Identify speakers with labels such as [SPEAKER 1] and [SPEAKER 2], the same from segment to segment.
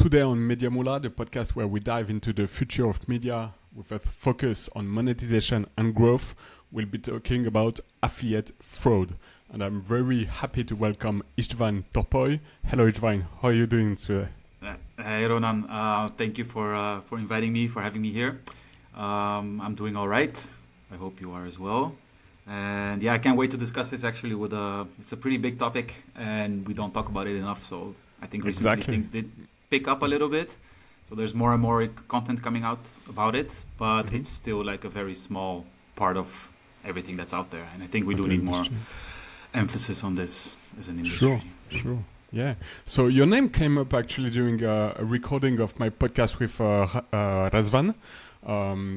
[SPEAKER 1] Today on Media Moolah, the podcast where we dive into the future of media with a focus on monetization and growth, we'll be talking about affiliate fraud. And I'm very happy to welcome Ishtvan Torpoi. Hello Ishtvan, how are you doing today?
[SPEAKER 2] Hey Ronan, thank you for inviting me, for having me here. I'm doing all right. I hope you are as well. And yeah, I can't wait to discuss this actually it's a pretty big topic and we don't talk about it enough. So I think recently things did pick up a little bit. So there's more and more content coming out about it, but it's still like a very small part of everything that's out there. And I think we do need more emphasis on this as an industry.
[SPEAKER 1] Sure. Yeah. So your name came up actually during a recording of my podcast with Razvan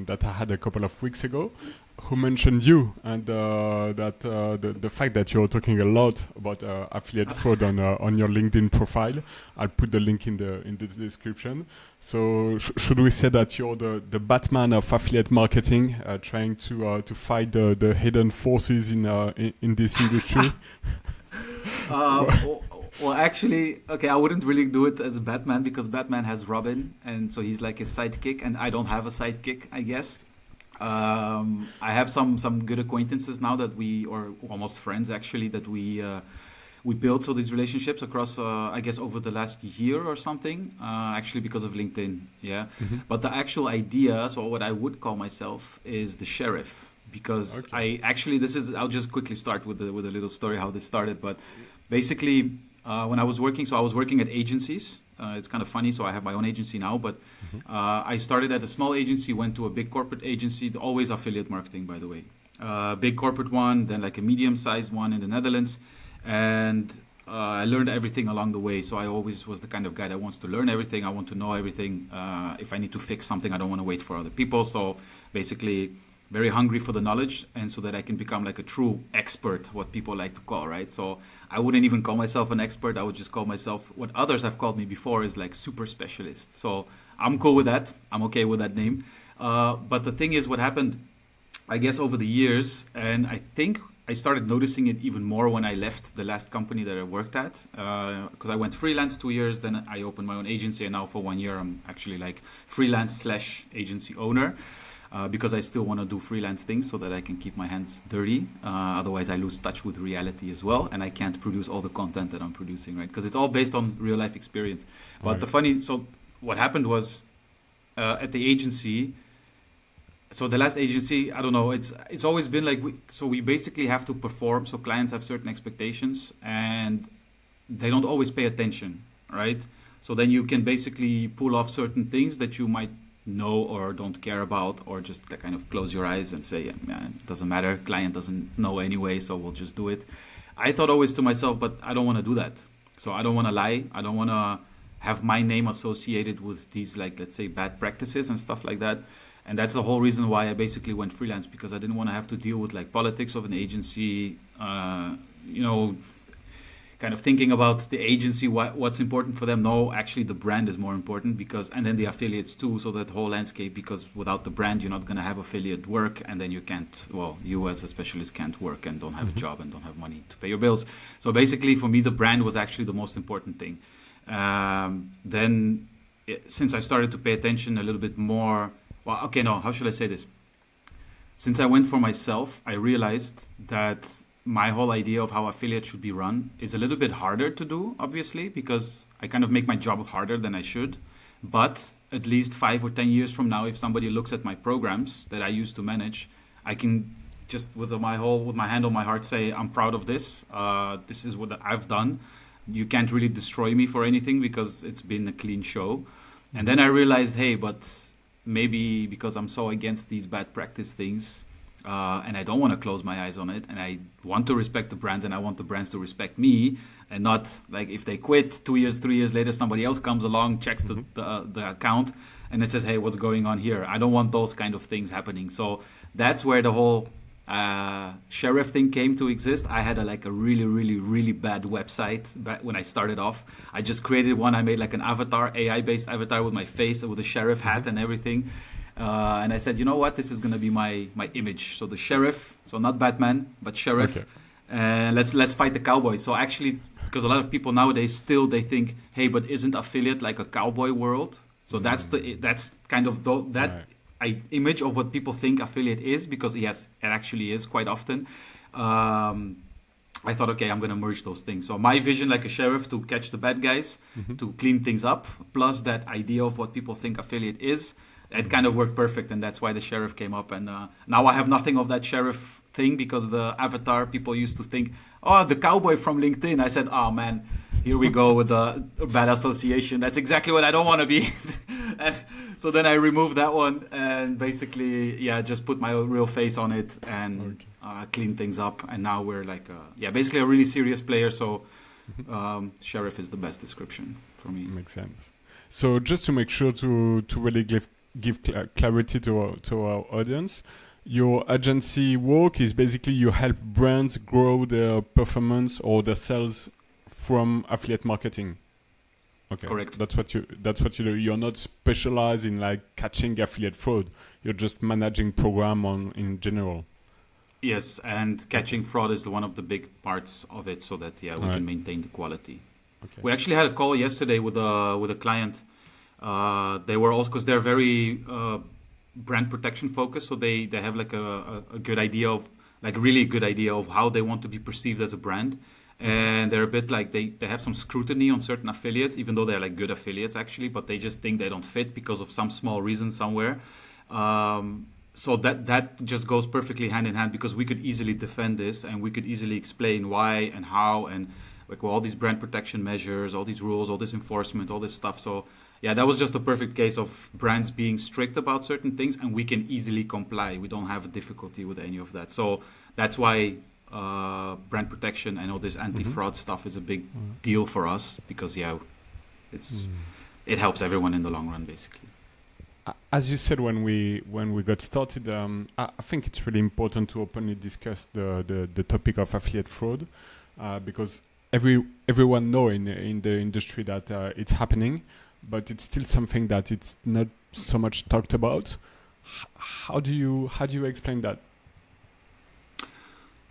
[SPEAKER 1] that I had a couple of weeks ago, who mentioned you and that the fact that you're talking a lot about affiliate fraud on your LinkedIn profile. I'll put the link in the description. So should we say that you're the Batman of affiliate marketing, trying to fight the hidden forces in this industry?
[SPEAKER 2] Well, actually, okay, I wouldn't really do it as a Batman because Batman has Robin, and so he's like his sidekick, and I don't have a sidekick, I guess. I have some good acquaintances now or almost friends actually, that we built these relationships across, I guess, over the last year or something, actually because of LinkedIn, yeah. But the actual idea, so what I would call myself is the sheriff, because I'll just quickly start with a little story how this started, but basically, when I was working at agencies. It's kind of funny, so I have my own agency now, but I started at a small agency, went to a big corporate agency, always affiliate marketing, by the way. Big corporate one, then like a medium-sized one in the Netherlands, and I learned everything along the way. So I always was the kind of guy that wants to learn everything. I want to know everything. If I need to fix something, I don't want to wait for other people. So basically, very hungry for the knowledge, and so that I can become like a true expert, what people like to call, right? So I wouldn't even call myself an expert. I would just call myself, what others have called me before is like super specialist. So I'm cool with that. I'm okay with that name. But the thing is, what happened, I guess, over the years, and I think I started noticing it even more when I left the last company that I worked at, because I went freelance 2 years, then I opened my own agency, and now for 1 year I'm actually like freelance/agency owner. Because I still want to do freelance things so that I can keep my hands dirty. Otherwise, I lose touch with reality as well, and I can't produce all the content that I'm producing, right? Because it's all based on real life experience. But what happened was at the agency. So the last agency, I don't know. It's always been like we basically have to perform. So clients have certain expectations, and they don't always pay attention, right? So then you can basically pull off certain things that you might know or don't care about, or just kind of close your eyes and say, yeah, it doesn't matter, client doesn't know anyway, so we'll just do it. I thought always to myself, but I don't want to do that. So I don't want to lie. I don't want to have my name associated with these, like, let's say, bad practices and stuff like that. And that's the whole reason why I basically went freelance, because I didn't want to have to deal with like politics of an agency, kind of thinking about the agency, what's important for them. No, actually the brand is more important, and then the affiliates too. So that whole landscape, because without the brand, you're not going to have affiliate work, and then you as a specialist can't work and don't have a job and don't have money to pay your bills. So basically for me, the brand was actually the most important thing. Since I started to pay attention a little bit more, how should I say this? Since I went for myself, I realized that my whole idea of how affiliate should be run is a little bit harder to do, obviously, because I kind of make my job harder than I should. But at least 5 or 10 years from now, if somebody looks at my programs that I used to manage, I can just with my hand on my heart say, I'm proud of this. This is what I've done. You can't really destroy me for anything because it's been a clean show. And then I realized, hey, but maybe because I'm so against these bad practice things, and I don't want to close my eyes on it, and I want to respect the brands, and I want the brands to respect me, and not like if they quit 2 years, 3 years later, somebody else comes along, checks the account, and it says, hey, what's going on here? I don't want those kind of things happening. So that's where the whole sheriff thing came to exist. I had a really, really, really bad website back when I started off. I just created one. I made like an avatar, AI-based avatar with my face, with a sheriff hat and everything. And I said, you know what? This is going to be my image. So the sheriff, so not Batman, but sheriff. Okay. And let's fight the cowboys. So actually, because a lot of people nowadays still they think, hey, but isn't affiliate like a cowboy world? So that's kind of that image of what people think affiliate is, because yes, it actually is quite often. I thought, okay, I'm going to merge those things. So my vision, like a sheriff, to catch the bad guys, to clean things up, plus that idea of what people think affiliate is, it kind of worked perfect, and that's why the sheriff came up. And now I have nothing of that sheriff thing, because the avatar, people used to think, oh, the cowboy from LinkedIn. I said, oh man, here we go with the bad association. That's exactly what I don't want to be. And so then I removed that one and basically, just put my real face on it and clean things up. And now we're like, basically a really serious player. So sheriff is the best description for me.
[SPEAKER 1] Makes sense. So just to make sure to really give clarity to our audience, your agency work is basically you help brands grow their performance or their sales from affiliate marketing. Okay,
[SPEAKER 2] correct.
[SPEAKER 1] That's what you do. You're not specialized in like catching affiliate fraud. You're just managing program in general.
[SPEAKER 2] Yes, and catching fraud is one of the big parts of it, so that we can maintain the quality.
[SPEAKER 1] Okay.
[SPEAKER 2] We actually had a call yesterday with a client. They were also, because they're very brand protection focused, so they have like a good idea of, like really good idea of how they want to be perceived as a brand. And they're a bit like they have some scrutiny on certain affiliates, even though they're like good affiliates actually, but they just think they don't fit because of some small reason somewhere. So that just goes perfectly hand in hand, because we could easily defend this and we could easily explain why and how, and like all these brand protection measures, all these rules, all this enforcement, all this stuff. So that was just a perfect case of brands being strict about certain things, and we can easily comply. We don't have a difficulty with any of that. So that's why brand protection and all this anti-fraud stuff is a big deal for us, because it helps everyone in the long run, basically.
[SPEAKER 1] As you said when we got started, I think it's really important to openly discuss the topic of affiliate fraud, because everyone know in the industry that it's happening, but it's still something that it's not so much talked about. How do you explain that?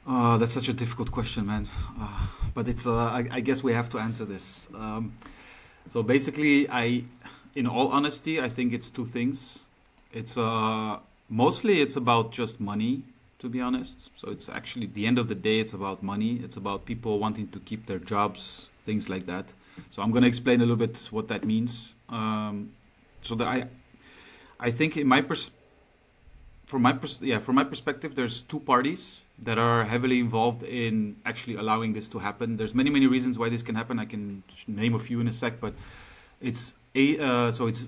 [SPEAKER 2] That's such a difficult question, man. But it's I guess we have to answer this. So basically, in all honesty, I think it's two things. It's mostly it's about just money, to be honest. So it's actually, at the end of the day, it's about money. It's about people wanting to keep their jobs, things like that. So I'm going to explain a little bit what that means. I think from my perspective, there's two parties that are heavily involved in actually allowing this to happen. There's many reasons why this can happen. I can name a few in a sec, but it's it's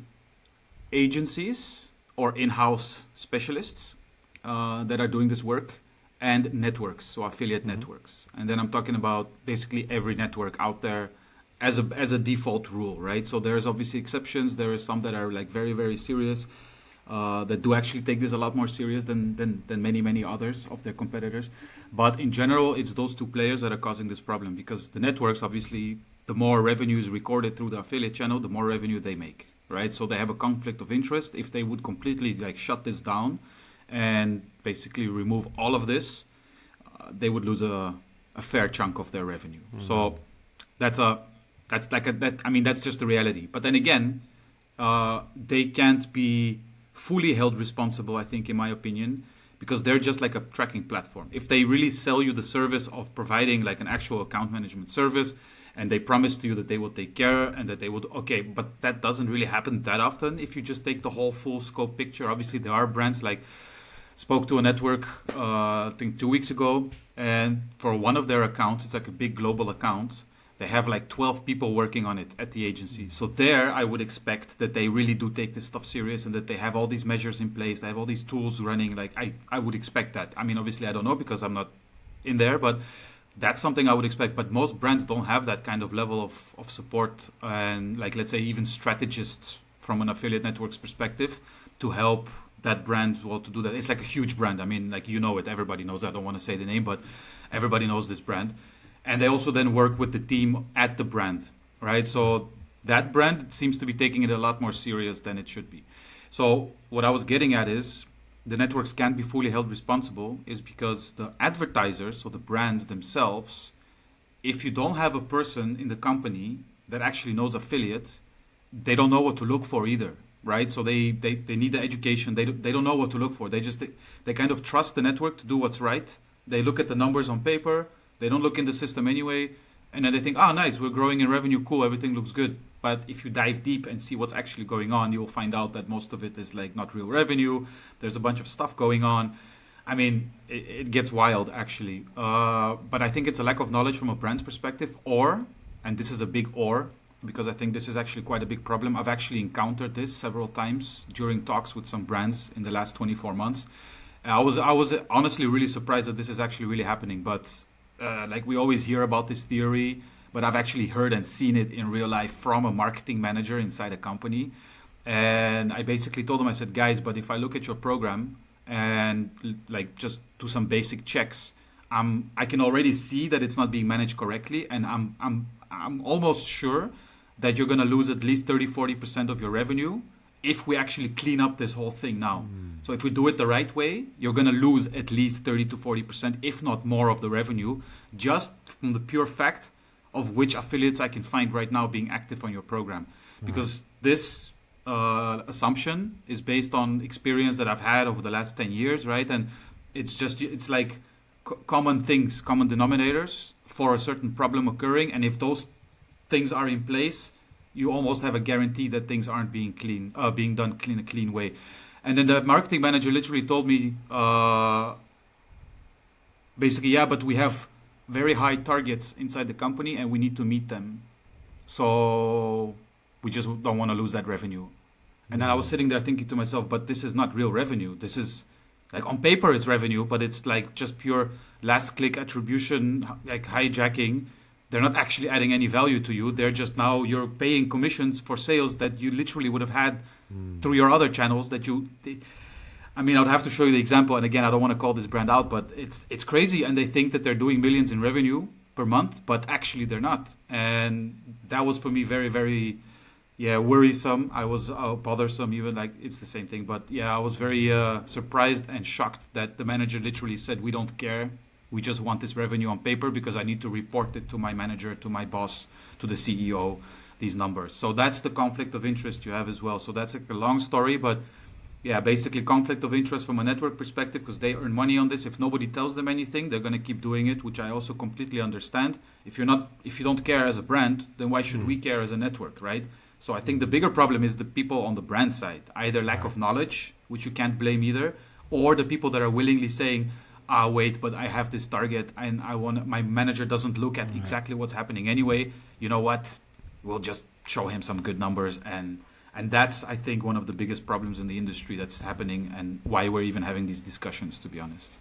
[SPEAKER 2] agencies or in-house specialists that are doing this work, and networks, so affiliate networks. And then I'm talking about basically every network out there as a default rule, right? So there's obviously exceptions. There is some that are like very, very serious, that do actually take this a lot more serious than many others of their competitors. But in general, it's those two players that are causing this problem, because the networks, obviously, the more revenue is recorded through the affiliate channel, the more revenue they make, right? So they have a conflict of interest. If they would completely like shut this down and basically remove all of this, they would lose a fair chunk of their revenue. So that's just the reality. But then again, they can't be fully held responsible, I think, in my opinion, because they're just like a tracking platform. If they really sell you the service of providing like an actual account management service, and they promise to you that they will take care and that they would, but that doesn't really happen that often. If you just take the whole full scope picture, obviously there are brands like, spoke to a network, I think 2 weeks ago, and for one of their accounts, it's like a big global account, they have like 12 people working on it at the agency. So there, I would expect that they really do take this stuff serious, and that they have all these measures in place, they have all these tools running. Like I would expect that. I mean, obviously I don't know because I'm not in there, but that's something I would expect. But most brands don't have that kind of level of support, and like, let's say, even strategists from an affiliate network's perspective to help that brand to do that. It's like a huge brand. I mean, like, you know it, everybody knows. I don't want to say the name, but everybody knows this brand. And they also then work with the team at the brand, right? So that brand seems to be taking it a lot more serious than it should be. So what I was getting at is, the networks can't be fully held responsible is because the advertisers, so the brands themselves, if you don't have a person in the company that actually knows affiliate, they don't know what to look for either, right? So they need the education. They don't know what to look for. They kind of trust the network to do what's right. They look at the numbers on paper. They don't look in the system anyway. And then they think, oh, nice, we're growing in revenue. Cool, everything looks good. But if you dive deep and see what's actually going on, you will find out that most of it is like not real revenue. There's a bunch of stuff going on. I mean, it gets wild, actually. But I think it's a lack of knowledge from a brand's perspective, and this is a big or, because I think this is actually quite a big problem. I've actually encountered this several times during talks with some brands in the last 24 months. I was honestly really surprised that this is actually really happening. But like we always hear about this theory, but I've actually heard and seen it in real life from a marketing manager inside a company. And I basically told them, I said, guys, but if I look at your program and like just do some basic checks, I can already see that it's not being managed correctly, and I'm almost sure that you're going to lose at least 30-40% of your revenue if we actually clean up this whole thing now. So if we do it the right way, you're going to lose at least 30-40%, if not more, of the revenue, just from the pure fact of which affiliates I can find right now being active on your program. Because this assumption is based on experience that I've had over the last 10 years, right? And it's like common things, common denominators for a certain problem occurring. And if those things are in place, you almost have a guarantee that things aren't being done in a clean way. And then the marketing manager literally told me, basically, yeah, but we have very high targets inside the company and we need to meet them. So we just don't want to lose that revenue. And then I was sitting there thinking to myself, but this is not real revenue. This is like on paper it's revenue, but it's like just pure last click attribution, like hijacking. They're not actually adding any value to you. They're just now you're paying commissions for sales that you literally would have had through your other channels that you... I mean, I would have to show you the example. And again, I don't want to call this brand out, but it's crazy. And they think that they're doing millions in revenue per month, but actually they're not. And that was for me very, very, worrisome. I was bothersome, even like it's the same thing. But yeah, I was very surprised and shocked that the manager literally said, we don't care. We just want this revenue on paper because I need to report it to my manager, to my boss, to the CEO, these numbers. So that's the conflict of interest you have as well. So that's like a long story, but yeah, basically conflict of interest from a network perspective because they earn money on this. If nobody tells them anything, they're going to keep doing it, which I also completely understand. If you don't care as a brand, then why should we care as a network, right? So I think the bigger problem is the people on the brand side, either lack of knowledge, which you can't blame either, or the people that are willingly saying, wait, but I have this target and my manager doesn't look at exactly what's happening anyway. You know what? We'll just show him some good numbers. And that's, I think, one of the biggest problems in the industry that's happening and why we're even having these discussions, to be honest.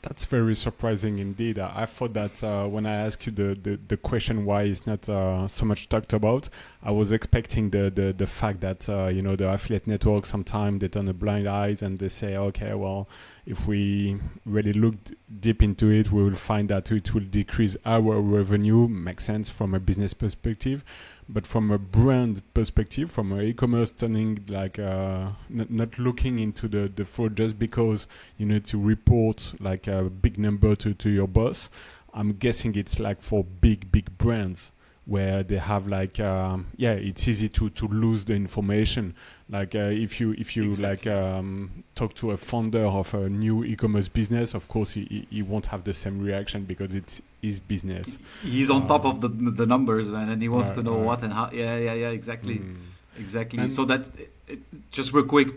[SPEAKER 1] That's very surprising indeed. I thought that when I asked you the question why it's not so much talked about, I was expecting the fact that the affiliate network sometimes they turn a blind eyes and they say, okay, well, if we really look deep into it, we will find that it will decrease our revenue. Makes sense from a business perspective. But from a brand perspective, from an e-commerce turning like not looking into the fraud just because you need to report like a big number to your boss, I'm guessing it's like for big brands where they have like it's easy to lose the information. Like if you exactly. like talk to a founder of a new e-commerce business, of course he won't have the same reaction because it's his business.
[SPEAKER 2] He's on top of the numbers, man, and he wants to know what and how. Yeah, exactly. Exactly. And so that just real quick,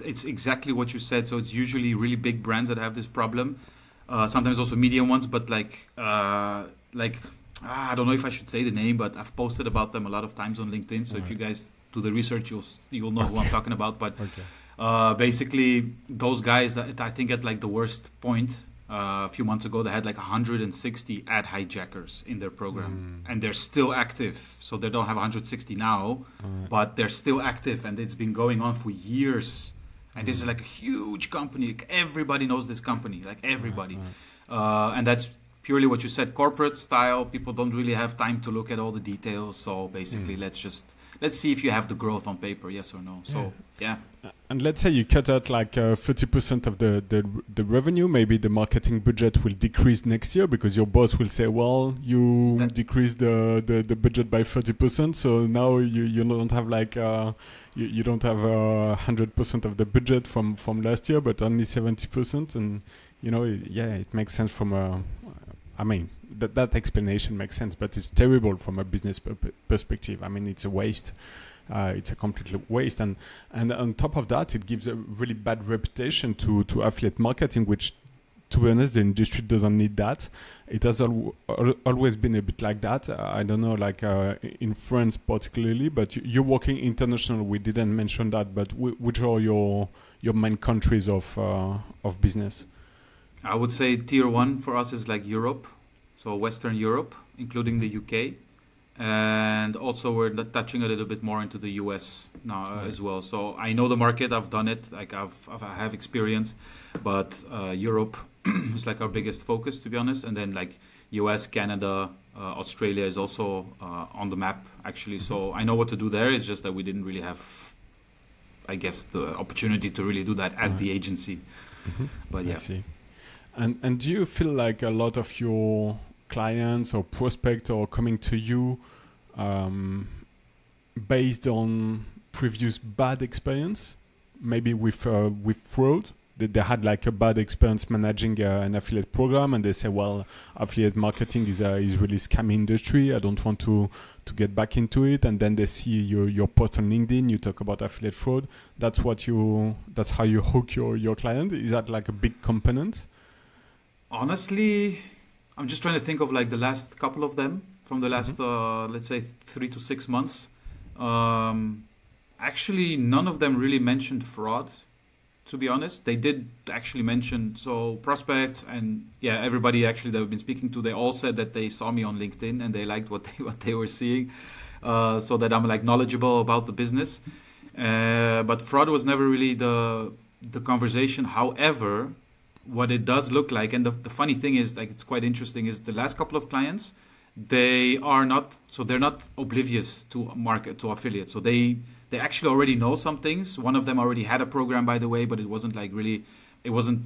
[SPEAKER 2] it's exactly what you said. So it's usually really big brands that have this problem. Sometimes also medium ones, but I don't know if I should say the name, but I've posted about them a lot of times on LinkedIn. So if you guys do the research, you'll know who I'm talking about. But basically, those guys that I think at like the worst point a few months ago, they had like 160 ad hijackers in their program, and they're still active. So they don't have 160 now, but they're still active, and it's been going on for years. And this is like a huge company. Like everybody knows this company, like everybody, and that's purely what you said, corporate style. People don't really have time to look at all the details. So basically, let's let's see if you have the growth on paper, yes or no. So yeah.
[SPEAKER 1] And let's say you cut out like 30% of the revenue. Maybe the marketing budget will decrease next year because your boss will say, well, you decreased the budget by 30%. So now you don't have like, you don't have 100% of the budget from last year, but only 70%. And, it makes sense from that explanation makes sense, but it's terrible from a business perspective. I mean, it's a waste. It's a complete waste, and on top of that, it gives a really bad reputation to affiliate marketing, which, to be honest, the industry doesn't need that. It has always been a bit like that. I don't know, like in France particularly, but you're working international. We didn't mention that, but which are your main countries of business?
[SPEAKER 2] I would say tier one for us is like Europe, so Western Europe, including the UK. And also we're touching a little bit more into the US now as well. So I know the market, I've done it, like I have experience, but Europe is like our biggest focus, to be honest. And then like US, Canada, Australia is also on the map actually. So I know what to do there. It's just that we didn't really have, I guess, the opportunity to really do that as the agency. But yeah.
[SPEAKER 1] I see. And do you feel like a lot of your clients or prospects are coming to you based on previous bad experience, maybe with fraud? They had like a bad experience managing an affiliate program, and they say, well, affiliate marketing is really scammy industry. I don't want to get back into it. And then they see your post on LinkedIn, you talk about affiliate fraud. That's how you hook your client. Is that like a big component?
[SPEAKER 2] Honestly, I'm just trying to think of like the last couple of them from the last, let's say 3 to 6 months. Actually, none of them really mentioned fraud, to be honest. They did actually mention, so prospects and everybody actually that we've been speaking to, they all said that they saw me on LinkedIn and they liked what they were seeing, so that I'm like knowledgeable about the business. But fraud was never really the conversation. However, what it does look like, and the funny thing is, like, it's quite interesting, is the last couple of clients, they're not oblivious to affiliates. So they actually already know some things. One of them already had a program, by the way, but it wasn't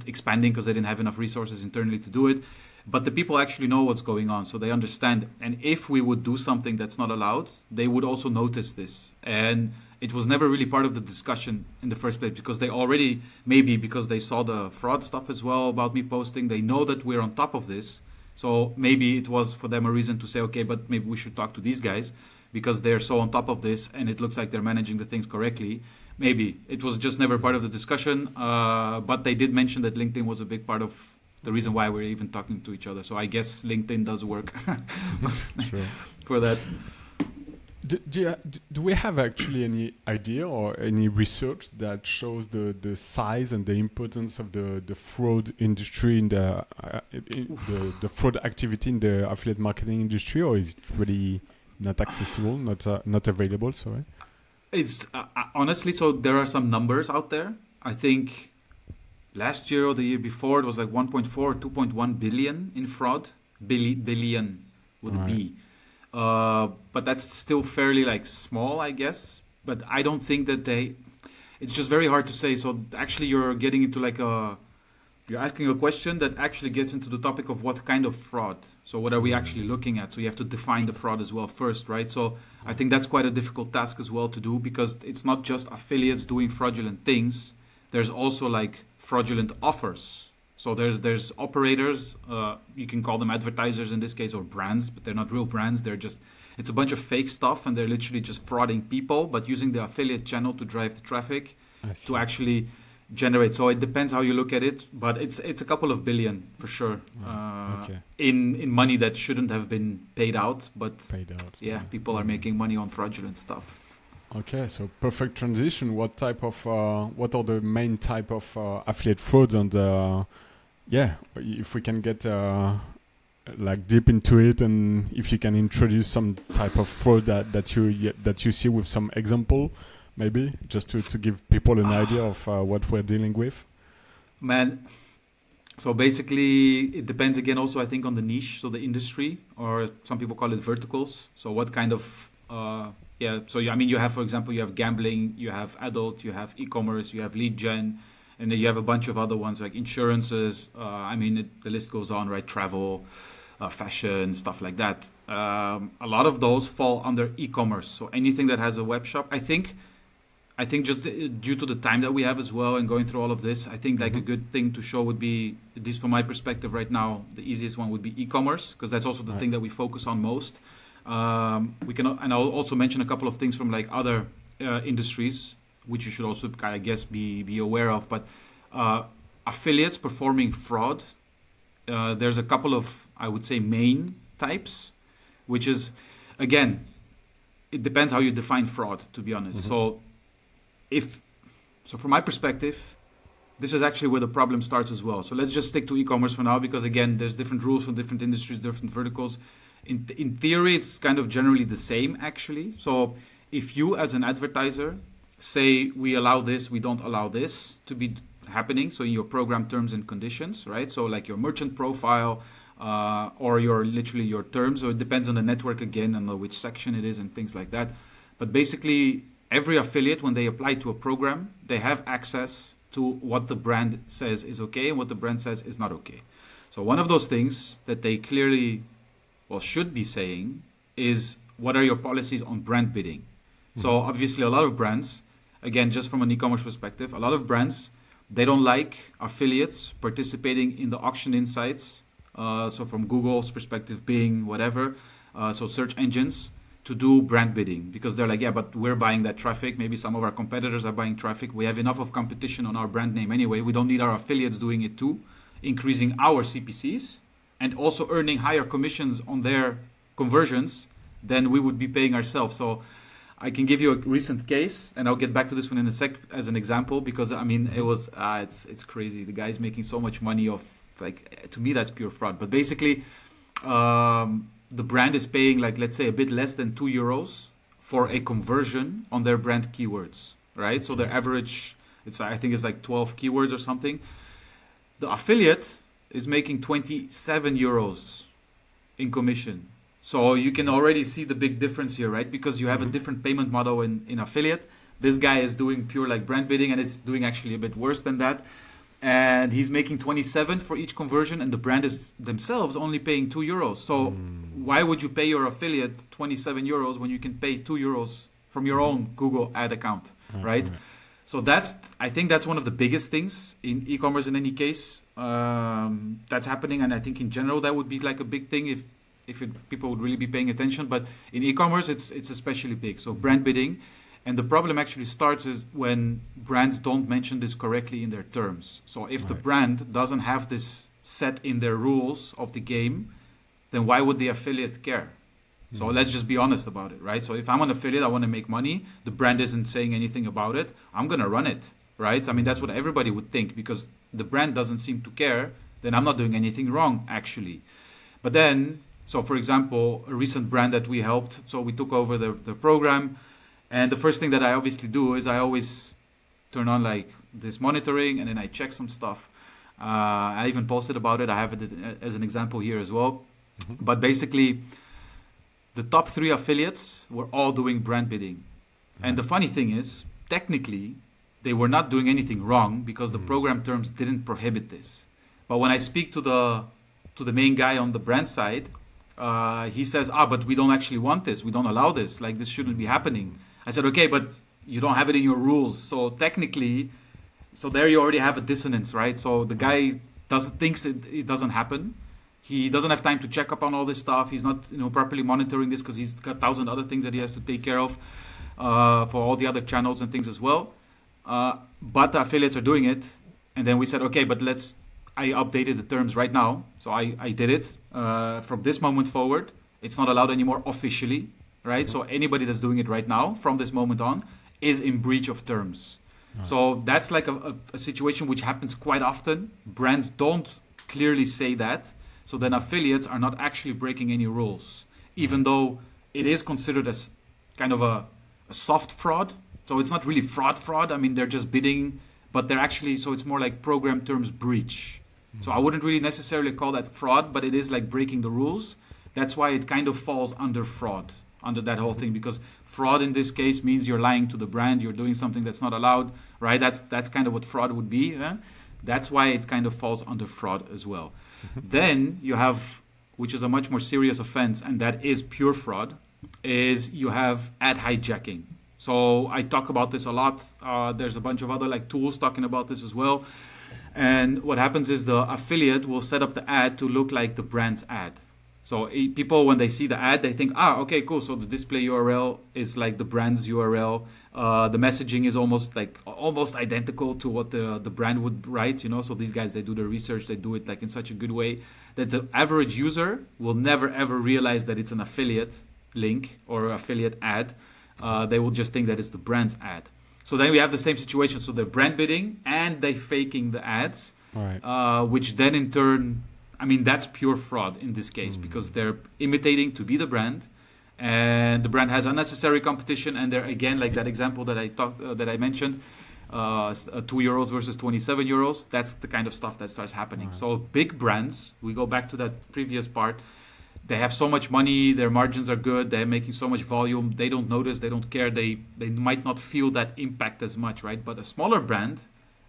[SPEAKER 2] expanding because they didn't have enough resources internally to do it. But the people actually know what's going on, so they understand. And if we would do something that's not allowed, they would also notice this. And it was never really part of the discussion in the first place, because they already, maybe because they saw the fraud stuff as well about me posting, they know that we're on top of this. So maybe it was for them a reason to say, okay, but maybe we should talk to these guys because they're so on top of this and it looks like they're managing the things correctly. Maybe it was just never part of the discussion, but they did mention that LinkedIn was a big part of the reason why we're even talking to each other. So I guess LinkedIn does work for that.
[SPEAKER 1] Do we have actually any idea or any research that shows the size and the importance of the fraud industry in the fraud activity in the affiliate marketing industry, or is it really not accessible, not available? Sorry.
[SPEAKER 2] It's honestly, so there are some numbers out there. I think last year or the year before it was like 1.4 or 2.1 billion in fraud, billion with a B. But that's still fairly like small, I guess. But I don't think that it's just very hard to say. So actually you're getting into like you're asking a question that actually gets into the topic of what kind of fraud. So what are we actually looking at? So you have to define the fraud as well first, right? So I think that's quite a difficult task as well to do, because it's not just affiliates doing fraudulent things. There's also like fraudulent offers. So there's operators, you can call them advertisers in this case, or brands, but they're not real brands. It's a bunch of fake stuff, and they're literally just frauding people, but using the affiliate channel to drive the traffic to actually generate. So it depends how you look at it, but it's a couple of billion for sure, in money that shouldn't have been paid out. But people are making money on fraudulent stuff.
[SPEAKER 1] Okay, so perfect transition. What are the main type of affiliate frauds, and if we can get like deep into it, and if you can introduce some type of fraud that you see with some example, maybe just to give people an idea of what we're dealing with.
[SPEAKER 2] Man, so basically it depends again also, I think, on the niche, so the industry, or some people call it verticals. So what kind of Yeah. So I mean, you have, for example, you have gambling, you have adult, you have e-commerce, you have lead gen, and then you have a bunch of other ones like insurances. I mean, the list goes on, right? Travel, fashion, stuff like that. A lot of those fall under e-commerce. So anything that has a web shop, I think just due to the time that we have as well and going through all of this, I think like a good thing to show would be, at least from my perspective right now, the easiest one would be e-commerce, because that's also the thing that we focus on most. We can, and I'll also mention a couple of things from like other industries, which you should also, I guess, be aware of. But affiliates performing fraud, there's a couple of, I would say, main types, which is, again, it depends how you define fraud, to be honest. So from my perspective, this is actually where the problem starts as well. So let's just stick to e-commerce for now, because again, there's different rules for different industries, different verticals. In theory, it's kind of generally the same, actually. So if you as an advertiser say we allow this, we don't allow this to be happening, so in your program terms and conditions, right? So like your merchant profile or literally your terms, so it depends on the network again and which section it is and things like that. But basically, every affiliate, when they apply to a program, they have access to what the brand says is okay and what the brand says is not okay. So one of those things that they clearly, should be saying is, what are your policies on brand bidding? So obviously a lot of brands, again, just from an e-commerce perspective, a lot of brands, they don't like affiliates participating in the auction insights. So from Google's perspective, Bing, whatever, so search engines, to do brand bidding, because they're like, yeah, but we're buying that traffic. Maybe some of our competitors are buying traffic. We have enough of competition on our brand name anyway. We don't need our affiliates doing it too, increasing our CPCs and also earning higher commissions on their conversions than we would be paying ourselves. So I can give you a recent case, and I'll get back to this one in a sec as an example, because I mean, it was it's crazy. The guy's making so much money off, like, to me that's pure fraud. But basically, the brand is paying, like, let's say a bit less than €2 for a conversion on their brand keywords, right? So their average, I think it's like 12 keywords or something. The affiliate is making €27 in commission. So you can already see the big difference here, right? Because you have a different payment model in affiliate. This guy is doing pure like brand bidding, and it's doing actually a bit worse than that. And he's making 27 for each conversion, and the brand is themselves only paying €2. So why would you pay your affiliate €27 when you can pay €2 from your own Google ad account, right? So I think that's one of the biggest things in e-commerce in any case that's happening. And I think in general that would be like a big thing if people would really be paying attention. But in e-commerce, it's especially big. So brand bidding. And the problem actually starts is when brands don't mention this correctly in their terms. So if the brand doesn't have this set in their rules of the game, then why would the affiliate care? So let's just be honest about it, right? So if I'm an affiliate, I want to make money. The brand isn't saying anything about it. I'm going to run it, right? I mean, that's what everybody would think, because the brand doesn't seem to care. Then I'm not doing anything wrong, actually. But then, so for example, a recent brand that we helped, so we took over the program. And the first thing that I obviously do is I always turn on like this monitoring, and then I check some stuff. I even posted about it. I have it as an example here as well. But basically, the top 3 affiliates were all doing brand bidding. And the funny thing is, technically, they were not doing anything wrong because the program terms didn't prohibit this. But when I speak to the main guy on the brand side, he says, but we don't actually want this. We don't allow this. Like, this shouldn't be happening. I said, okay, but you don't have it in your rules. So technically, so there you already have a dissonance, right? So the guy thinks it doesn't happen. He doesn't have time to check up on all this stuff. He's not properly monitoring this because he's got 1,000 other things that he has to take care of for all the other channels and things as well. But the affiliates are doing it. And then we said, okay, but I updated the terms right now. So I did it. From this moment forward, it's not allowed anymore officially. Right, so anybody that's doing it right now, from this moment on, is in breach of terms. So that's like a situation which happens quite often. Brands don't clearly say that, so then affiliates are not actually breaking any rules, even though it is considered as kind of a soft fraud. So it's not really fraud. I mean, they're just bidding, but they're actually, so it's more like program terms breach. So I wouldn't really necessarily call that fraud, but it is like breaking the rules. That's why it kind of falls under fraud, under that whole thing, because Fraud in this case means you're lying to the brand, you're doing something that's not allowed, right? That's kind of what fraud would be. That's why it kind of falls under fraud as well. Then you have, which is a much more serious offense, and that is pure fraud, is you have ad hijacking. So I talk about this a lot. There's a bunch of other like tools talking about this as well. And what happens is the affiliate will set up the ad to look like the brand's ad. So people, when they see the ad, they think, okay, cool. So the display URL is like the brand's URL. The messaging is almost identical to what the brand would write, So these guys, they do their research. They do it like in such a good way that the average user will never, ever realize that it's an affiliate link or affiliate ad. They will just think that it's the brand's ad. So then we have the same situation. So they're brand bidding and they faking the ads, right. Which then in turn, that's pure fraud in this case because they're imitating to be the brand, and the brand has unnecessary competition. And they're again like that example that I mentioned, €2 versus €27. That's the kind of stuff that starts happening. Right. So big brands, we go back to that previous part. They have so much money, their margins are good, they're making so much volume, they don't notice, they don't care, they might not feel that impact as much, right? But a smaller brand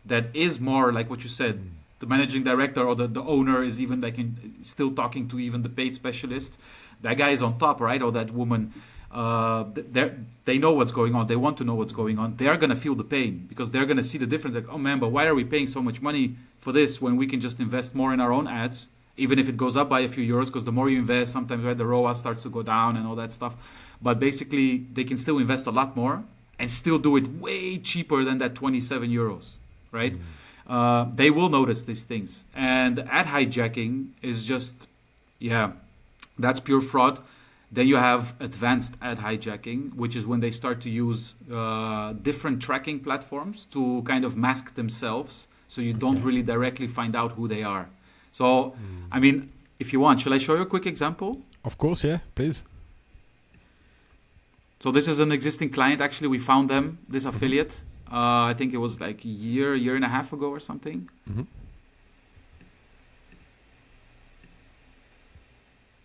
[SPEAKER 2] that is more like what you said, the managing director or the owner is even like still talking to even the paid specialist, that guy is on top, right? Or that woman, they know what's going on, they want to know what's going on, they're going to feel the pain because they're going to see the difference, like, oh man, but why are we paying so much money for this when we can just invest more in our own ads? Even if it goes up by a few euros, because the more you invest, sometimes the ROAS starts to go down and all that stuff. But basically, they can still invest a lot more and still do it way cheaper than that €27, right? They will notice these things. And ad hijacking is just, that's pure fraud. Then you have advanced ad hijacking, which is when they start to use different tracking platforms to kind of mask themselves, so you don't really directly find out who they are. So, if you want, shall I show you a quick example?
[SPEAKER 1] Of course, yeah, please.
[SPEAKER 2] So this is an existing client. Actually, we found them, this affiliate. I think it was like a year and a half ago or something. Mm-hmm.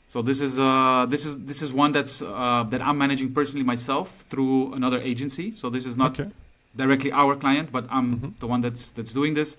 [SPEAKER 2] So this is one that's that I'm managing personally myself through another agency. So this is not directly our client, but I'm the one that's doing this.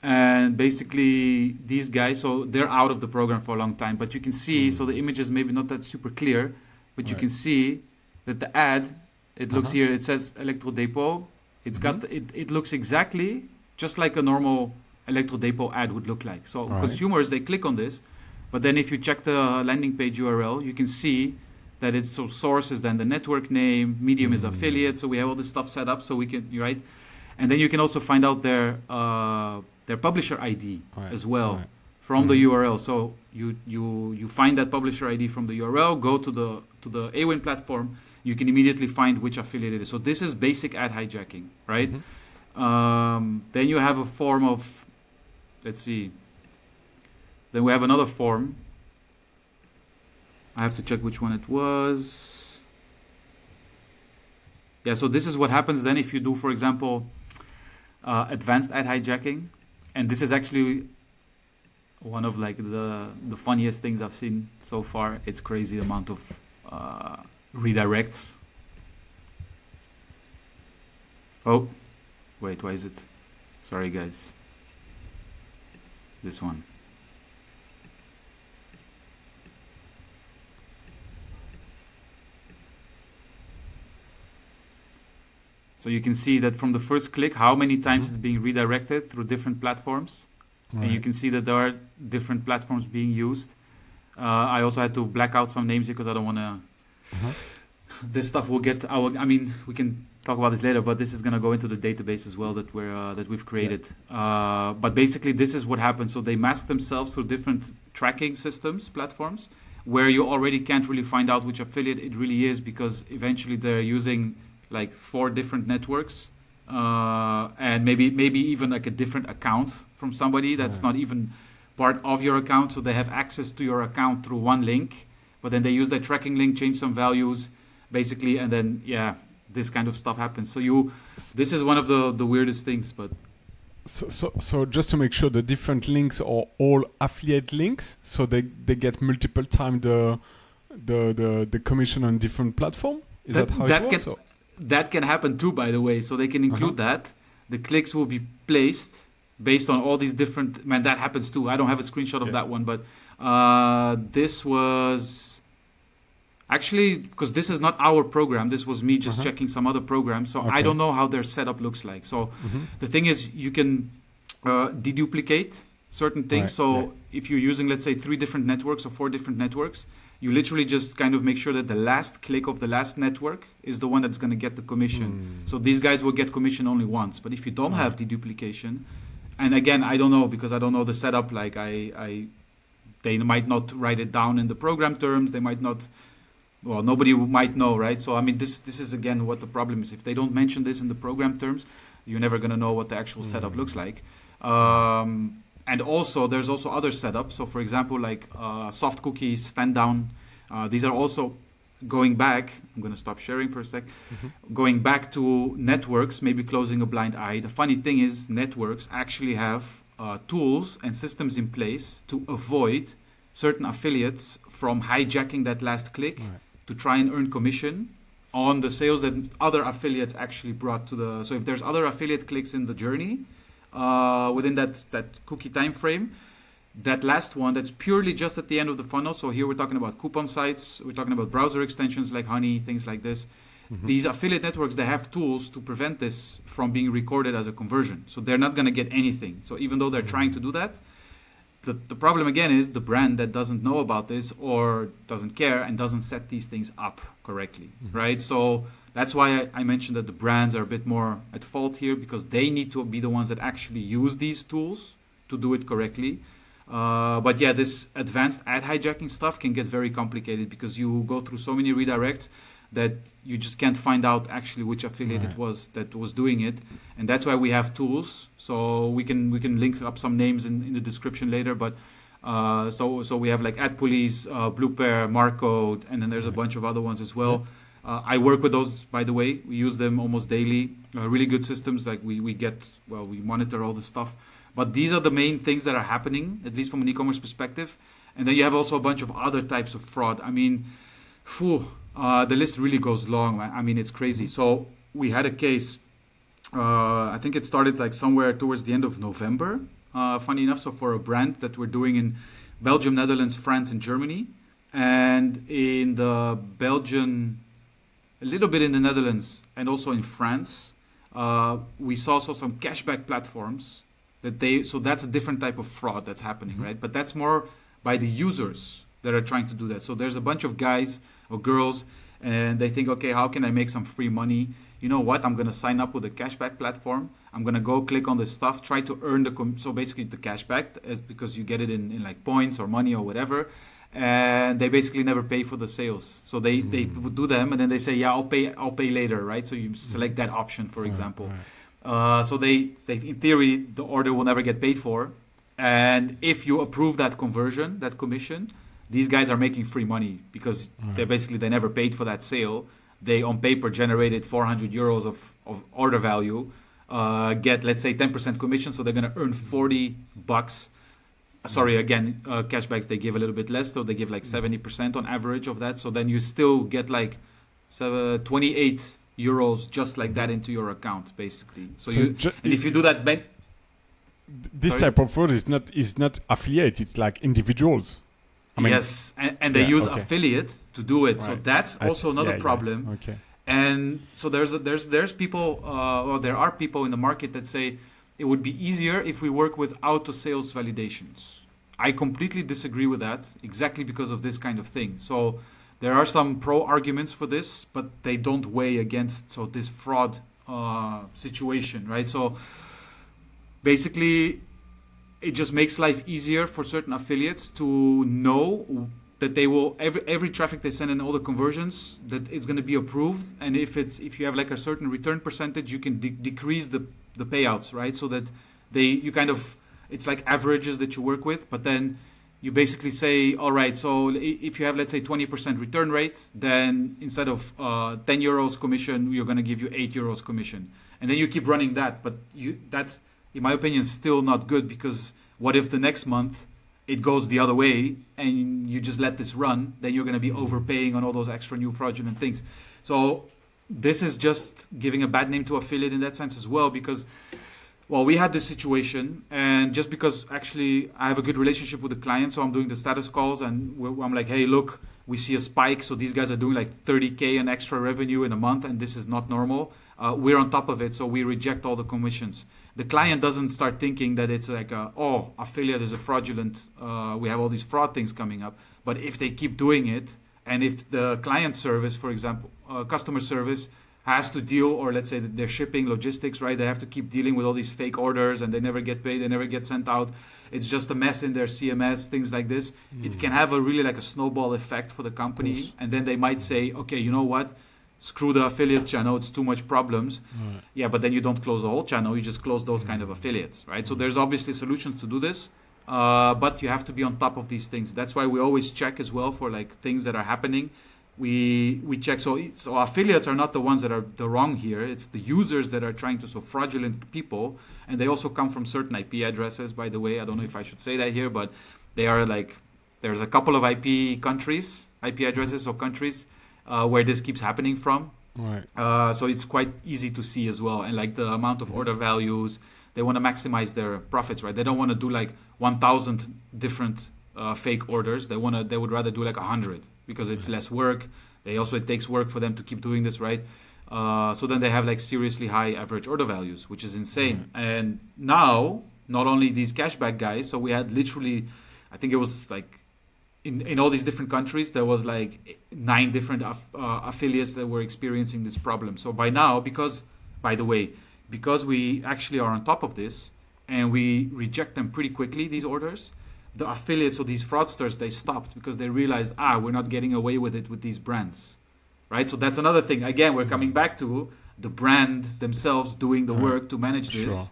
[SPEAKER 2] And basically, these guys, so they're out of the program for a long time. But you can see, so the image is maybe not that super clear, but you can see that the ad, it looks here, it says Electrodepot. It's got, it looks exactly just like a normal Electrodepot ad would look like. So consumers, they click on this. But then if you check the landing page URL, you can see that it's so source is then the network name, medium is affiliate. So we have all this stuff set up so we can, right? And then you can also find out their publisher ID as well from the URL. So you find that publisher ID from the URL, go to the AWIN platform, you can immediately find which affiliate it is. So this is basic ad hijacking, right? Then you have a form of, let's see. Then we have another form. I have to check which one it was. Yeah, so this is what happens then if you do, for example, advanced ad hijacking. And this is actually one of like the funniest things I've seen so far. It's crazy the amount of redirects. Oh, wait, why is it? Sorry, guys. This one. So you can see that from the first click, how many times it's being redirected through different platforms. And you can see that there are different platforms being used. I also had to black out some names because I don't want to... This stuff will get... we can talk about this later, but this is going to go into the database as well that we've created. But basically, this is what happens. So they mask themselves through different tracking systems, platforms, where you already can't really find out which affiliate it really is because eventually they're using like 4 different networks and maybe even like a different account from somebody that's not even part of your account. So they have access to your account through one link, but then they use that tracking link, change some values basically, and then this kind of stuff happens. So this is one of the weirdest things. But
[SPEAKER 1] so just to make sure, the different links are all affiliate links, so they get multiple times the commission on different platform, Is that how it works?
[SPEAKER 2] That can happen too, by the way. So they can include that. The clicks will be placed based on all these different. Man, that happens too. I don't have a screenshot of that one, but this was actually because this is not our program. This was me just checking some other programs. So I don't know how their setup looks like. So the thing is, you can deduplicate certain things. So if you're using, let's say, 3 different networks or 4 different networks, you literally just kind of make sure that the last click of the last network is the one that's going to get the commission. So these guys will get commission only once. But if you don't have deduplication, and again, I don't know because I don't know the setup. Like they might not write it down in the program terms. They might not. Well, nobody might know, right? So I mean, this is again what the problem is. If they don't mention this in the program terms, you're never going to know what the actual setup looks like. And also, there's also other setups. So, for example, like soft cookies, stand down. These are also going back. I'm going to stop sharing for a sec. Going back to networks, maybe closing a blind eye. The funny thing is, networks actually have tools and systems in place to avoid certain affiliates from hijacking that last click to try and earn commission on the sales that other affiliates actually brought to the. So, if there's other affiliate clicks in the journey. Within that cookie time frame, that last one that's purely just at the end of the funnel. So here we're talking about coupon sites, we're talking about browser extensions like Honey, things like this. These affiliate networks, they have tools to prevent this from being recorded as a conversion. So they're not going to get anything. So even though they're trying to do that, the problem again is the brand that doesn't know about this or doesn't care and doesn't set these things up correctly, right? So that's why I mentioned that the brands are a bit more at fault here because they need to be the ones that actually use these tools to do it correctly. But yeah, this advanced ad hijacking stuff can get very complicated because you go through so many redirects that you just can't find out actually which affiliate it was that was doing it. And that's why we have tools. So we can link up some names in the description later. But so we have like Ad Police, Bluepair, Marcode, and then there's a bunch of other ones as well. I work with those, by the way. We use them almost daily. Really good systems. Like we monitor all the stuff. But these are the main things that are happening, at least from an e-commerce perspective. And then you have also a bunch of other types of fraud. I mean, the list really goes long. I mean, it's crazy. So we had a case. I think it started like somewhere towards the end of November. Funny enough, so for a brand that we're doing in Belgium, Netherlands, France, and Germany. And in the Belgian... a little bit in the Netherlands and also in France, we saw also some cashback platforms so that's a different type of fraud that's happening, right? But that's more by the users that are trying to do that. So there's a bunch of guys or girls and they think, okay, how can I make some free money? You know what? I'm going to sign up with a cashback platform. I'm going to go click on this stuff, try to earn so basically the cashback is because you get it in like points or money or whatever. And they basically never pay for the sales. So they would do them and then they say, yeah, I'll pay later, right? So you select that option, for example. So they in theory, the order will never get paid for. And if you approve that conversion, that commission, these guys are making free money because they never paid for that sale. They on paper generated 400 euros of order value, get let's say 10% commission. So they're going to earn $40. Sorry, again, cashbacks, they give a little bit less. So they give like 70% on average of that. So then you still get like 28 euros just like that into your account, basically. So and if you do that...
[SPEAKER 1] This type of fraud is not affiliate. It's like individuals. I mean,
[SPEAKER 2] yes, and they use affiliate to do it. Right. So that's also another problem. Yeah. Okay. And so there's people, or there are people in the market that say, it would be easier if we work with auto-sales validations. I completely disagree with that, exactly because of this kind of thing. So there are some pro-arguments for this, but they don't weigh against this fraud situation, right? So basically, it just makes life easier for certain affiliates to know that they will every traffic they send in all the conversions that it's going to be approved, and if you have like a certain return percentage, you can decrease the payouts, right? So that it's like averages that you work with, but then you basically say, all right, so if you have, let's say, 20% return rate, then instead of 10 euros commission, we're going to give you 8 euros commission. And then you keep running that. But that's, in my opinion, still not good, because what if the next month it goes the other way and you just let this run, then you're going to be overpaying on all those extra new fraudulent things. So this is just giving a bad name to affiliate in that sense as well, because, well, we had this situation, and just because actually I have a good relationship with the client, so I'm doing the status calls and I'm like, hey, look, we see a spike. So these guys are doing like 30K in extra revenue in a month, and this is not normal. We're on top of it, so we reject all the commissions. The client doesn't start thinking that it's like, affiliate is a fraudulent, we have all these fraud things coming up. But if they keep doing it, and if the client service, for example, customer service has to deal, or let's say that they're shipping logistics, right? They have to keep dealing with all these fake orders and they never get paid, they never get sent out. It's just a mess in their CMS, things like this. It can have a really like a snowball effect for the company. And then they might say, okay, you know what? Screw the affiliate channel, it's too much problems. Yeah, but then you don't close the whole channel, you just close those kind of affiliates, right? So there's obviously solutions to do this, but you have to be on top of these things. That's why we always check as well for like things that are happening. We check, so affiliates are not the ones that are the wrong here, it's the users that are trying to, so fraudulent people, and they also come from certain IP addresses, by the way. I don't know if I should say that here, but they are like, there's a couple of IP addresses or countries where this keeps happening from.
[SPEAKER 1] Right.
[SPEAKER 2] So it's quite easy to see as well. And like the amount of order values, they want to maximize their profits, right? They don't want to do like 1,000 different fake orders. They would rather do like 100 because it's less work. It takes work for them to keep doing this, right? So then they have like seriously high average order values, which is insane. And now, not only these cashback guys, so we had literally, I think it was like, in all these different countries, there was like 9 different affiliates that were experiencing this problem. So by now, because we actually are on top of this and we reject them pretty quickly, these orders, the affiliates or these fraudsters, they stopped because they realized, we're not getting away with it with these brands, right? So that's another thing. Again, we're coming back to the brand themselves doing the work to manage this,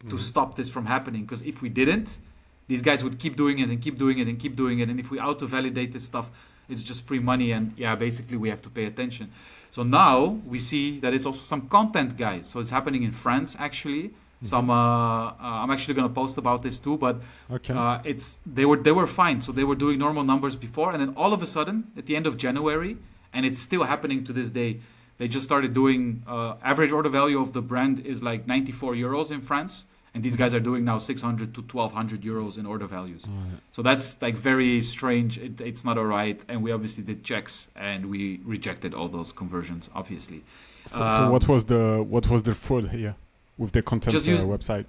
[SPEAKER 2] to stop this from happening. Because if we didn't, these guys would keep doing it and keep doing it and keep doing it. And if we auto-validate this stuff, it's just free money. And basically we have to pay attention. So now we see that it's also some content guys. So it's happening in France, actually. Some I'm actually going to post about this too. But they were fine. So they were doing normal numbers before. And then all of a sudden, at the end of January, and it's still happening to this day, they just started doing average order value of the brand is like 94 euros in France. And these guys are doing now 600 to 1,200 euros in order values. So that's like very strange. It's not all right. And we obviously did checks and we rejected all those conversions, obviously.
[SPEAKER 1] So what was the fraud here with the content website?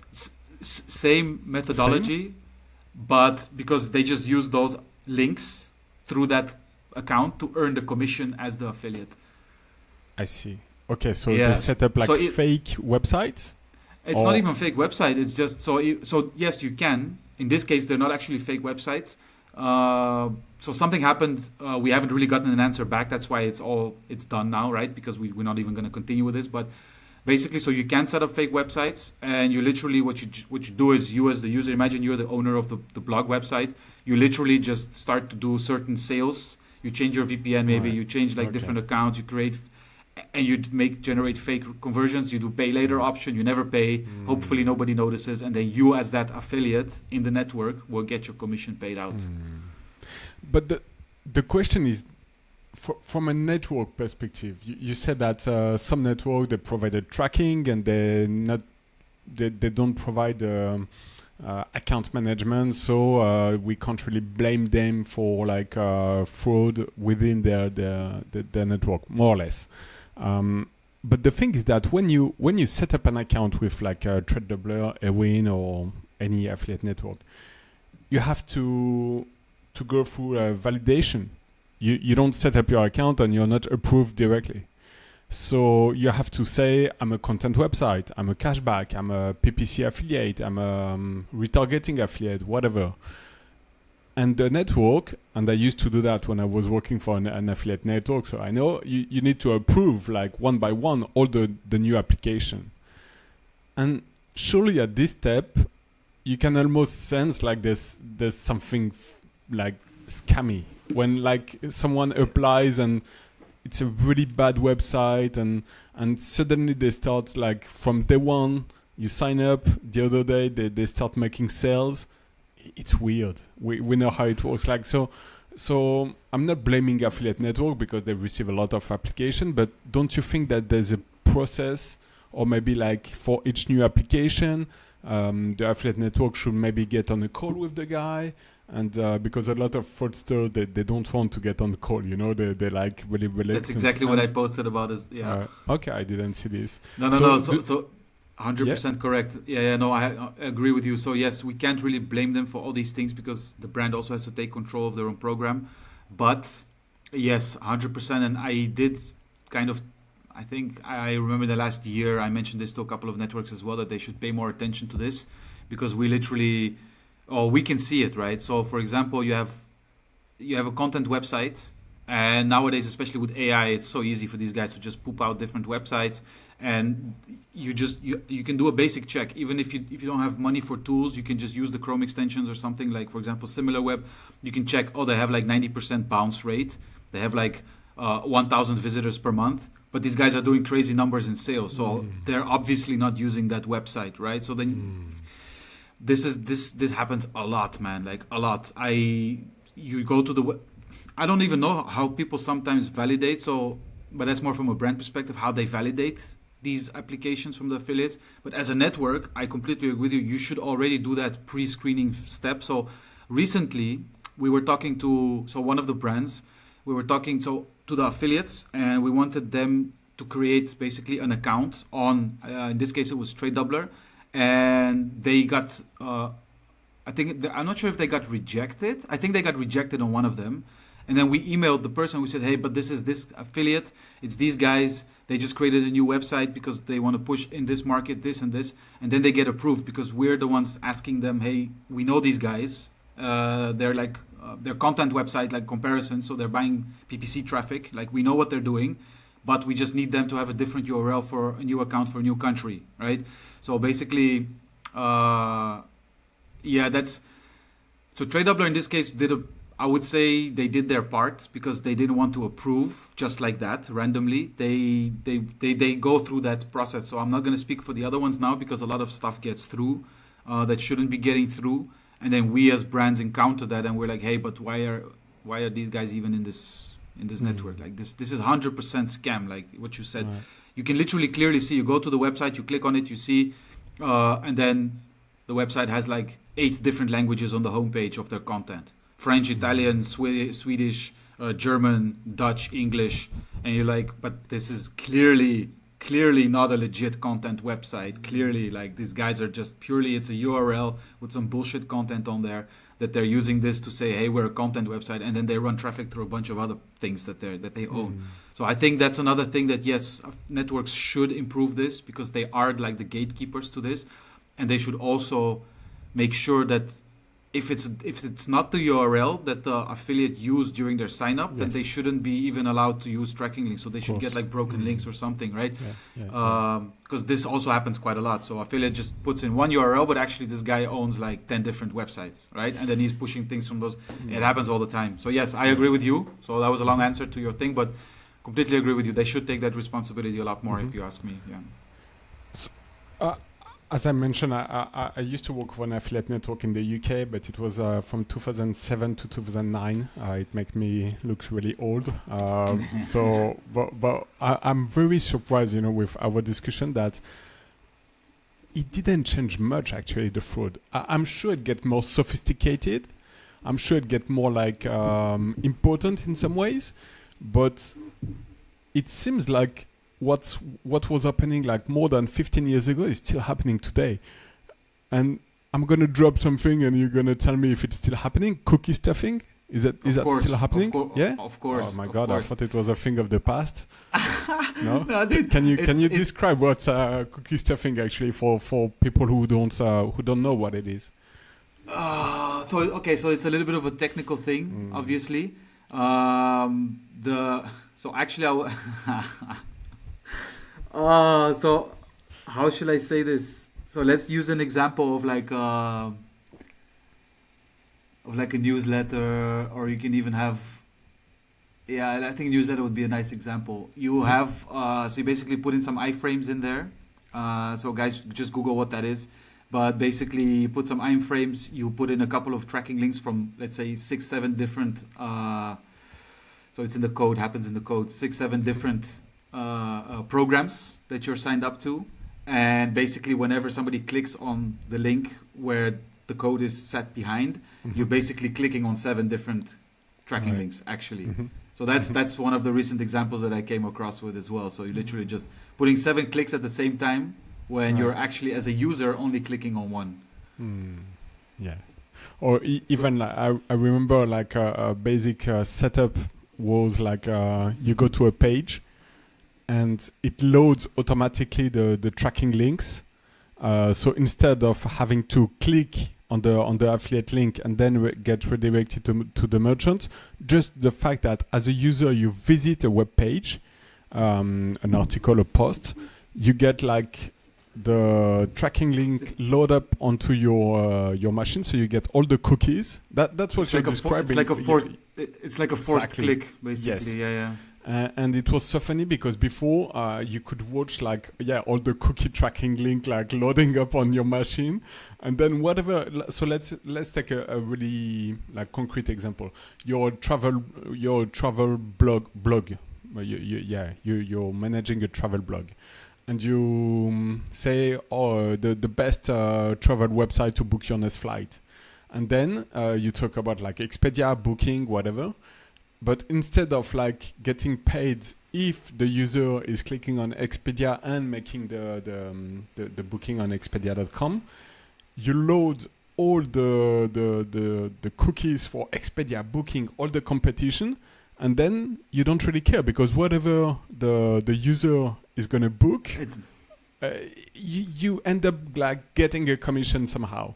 [SPEAKER 2] Same methodology, but because they just use those links through that account to earn the commission as the affiliate.
[SPEAKER 1] I see. Okay, so they set up like fake websites?
[SPEAKER 2] It's not even fake website. It's just so yes, you can. In this case, they're not actually fake websites. So something happened. We haven't really gotten an answer back. That's why it's done now, right? Because we're not even going to continue with this. But basically, so you can set up fake websites, and you literally what you do is you as the user. Imagine you're the owner of the blog website. You literally just start to do certain sales. You change your VPN, maybe you change like different accounts. You create. And you generate fake conversions. You do pay later option. You never pay. Hopefully nobody notices, and then you, as that affiliate in the network, will get your commission paid out.
[SPEAKER 1] But the question is, from a network perspective, you said that some network they provided tracking and they don't provide account management, so we can't really blame them for like fraud within their network, more or less. But the thing is that when you set up an account with like TradeDoubler, Ewin, or any affiliate network, you have to go through a validation. You don't set up your account and you're not approved directly. So you have to say, I'm a content website, I'm a cashback, I'm a PPC affiliate, I'm a retargeting affiliate, whatever. And the network, and I used to do that when I was working for an affiliate network, so I know you need to approve like one by one all the new application. And surely at this step, you can almost sense like there's something like scammy. When like someone applies and it's a really bad website and suddenly they start like from day one, you sign up, the other day they start making sales. it's weird. We know how it works. Like so I'm not blaming affiliate network because they receive a lot of application, but don't you think that there's a process, or maybe like for each new application, the affiliate network should maybe get on a call with the guy? And because a lot of fraudsters, they don't want to get on the call, they like really reluctant.
[SPEAKER 2] That's exactly what I posted about this. Yeah.
[SPEAKER 1] Okay, I didn't see this.
[SPEAKER 2] No. So 100% correct. Yeah, no, I agree with you. So yes, we can't really blame them for all these things because the brand also has to take control of their own program. But yes, 100%. And I did I think I remember the last year I mentioned this to a couple of networks as well, that they should pay more attention to this, because we can see it, right? So for example, you have a content website, and nowadays, especially with AI, it's so easy for these guys to just poop out different websites, and you can do a basic check. Even if you don't have money for tools, you can just use the Chrome extensions or something, like for example SimilarWeb. You can check, they have like 90% bounce rate, they have like 1,000 visitors per month, but these guys are doing crazy numbers in sales, so they're obviously not using that website, right? So then this happens a lot, man, like a lot. You go to I don't even know how people sometimes validate, but that's more from a brand perspective, how they validate these applications from the affiliates. But as a network, I completely agree with you. You should already do that pre-screening step. So recently, we were talking to one of the brands. We were talking to the affiliates, and we wanted them to create basically an account on, in this case, it was Trade Doubler, and they got, I'm not sure if they got rejected. I think they got rejected on one of them. And then we emailed the person. We said, hey, but this is this affiliate. It's these guys. They just created a new website because they want to push in this market, this and this. And then they get approved because we're the ones asking them, hey, we know these guys. They're like their content website, like comparison. So they're buying PPC traffic. Like we know what they're doing, but we just need them to have a different URL for a new account for a new country, right? So basically, so Trade Doubler in this case I would say they did their part because they didn't want to approve just like that randomly. They go through that process. So I'm not going to speak for the other ones now because a lot of stuff gets through that shouldn't be getting through. And then we as brands encounter that and we're like, hey, but why are these guys even in this network? Like this is 100% scam, like what you said. Right. You can literally clearly see, you go to the website, you click on it, you see, and then the website has like 8 different languages on the homepage of their content. French, Italian, Swedish, German, Dutch, English, and you're like, but this is clearly not a legit content website. Clearly, like these guys are just purely, it's a URL with some bullshit content on there that they're using this to say, hey, we're a content website, and then they run traffic through a bunch of other things that they own. So I think that's another thing that yes, networks should improve this because they are like the gatekeepers to this, and they should also make sure that if it's not the URL that the affiliate used during their sign up, then they shouldn't be even allowed to use tracking links. So they should get like broken links or something, right? Because this also happens quite a lot. So affiliate just puts in one URL, but actually this guy owns like 10 different websites, right? And then he's pushing things from those. It happens all the time. So yes, I agree with you. So that was a long answer to your thing, but completely agree with you. They should take that responsibility a lot more, if you ask me. Yeah.
[SPEAKER 1] So, as I mentioned, I used to work for an affiliate network in the UK, but it was from 2007 to 2009. It makes me look really old. But I'm very surprised, with our discussion that it didn't change much, actually, the fraud. I'm sure it gets more sophisticated. I'm sure it gets more like important in some ways, but it seems like what was happening like more than 15 years ago is still happening today. And I'm going to drop something and you're going to tell me if it's still happening. Cookie stuffing? Is that still happening? Yeah?
[SPEAKER 2] Of course.
[SPEAKER 1] Oh my God, I thought it was a thing of the past. No? No, dude, can you describe what's cookie stuffing actually for people who don't know what it is?
[SPEAKER 2] So it's a little bit of a technical thing, obviously. So how should I say this? So let's use an example of like a newsletter, or you can even have, I think newsletter would be a nice example. You have, so you basically put in some iframes in there. So guys, just Google what that is. But basically, you put some iframes, you put in a couple of tracking links from, let's say, 6, 7 different. So it's in the code, happens in the code, 6, 7 different programs that you're signed up to. And basically, whenever somebody clicks on the link where the code is set behind, you're basically clicking on 7 different tracking links, actually. So that's one of the recent examples that I came across with as well. So you're literally just putting 7 clicks at the same time when you're actually, as a user, only clicking on one.
[SPEAKER 1] Yeah. Or even like, I remember like a basic setup was like you go to a page and it loads automatically the tracking links. So instead of having to click on the affiliate link and then get redirected to the merchant, just the fact that as a user you visit a web page, an article, a post, you get like the tracking link load up onto your machine, so you get all the cookies. That's what you're describing.
[SPEAKER 2] It's like a forced click, basically.
[SPEAKER 1] Yes. And it was so funny because before you could watch like all the cookie tracking link like loading up on your machine, and then whatever. So let's take a really like concrete example. Your travel blog. You're managing a travel blog, and you say the best travel website to book your next flight, and then you talk about like Expedia, Booking, whatever. But instead of like getting paid if the user is clicking on Expedia and making the booking on Expedia.com, you load all the cookies for Expedia, Booking, all the competition, and then you don't really care because whatever the user is gonna book, you end up like getting a commission somehow.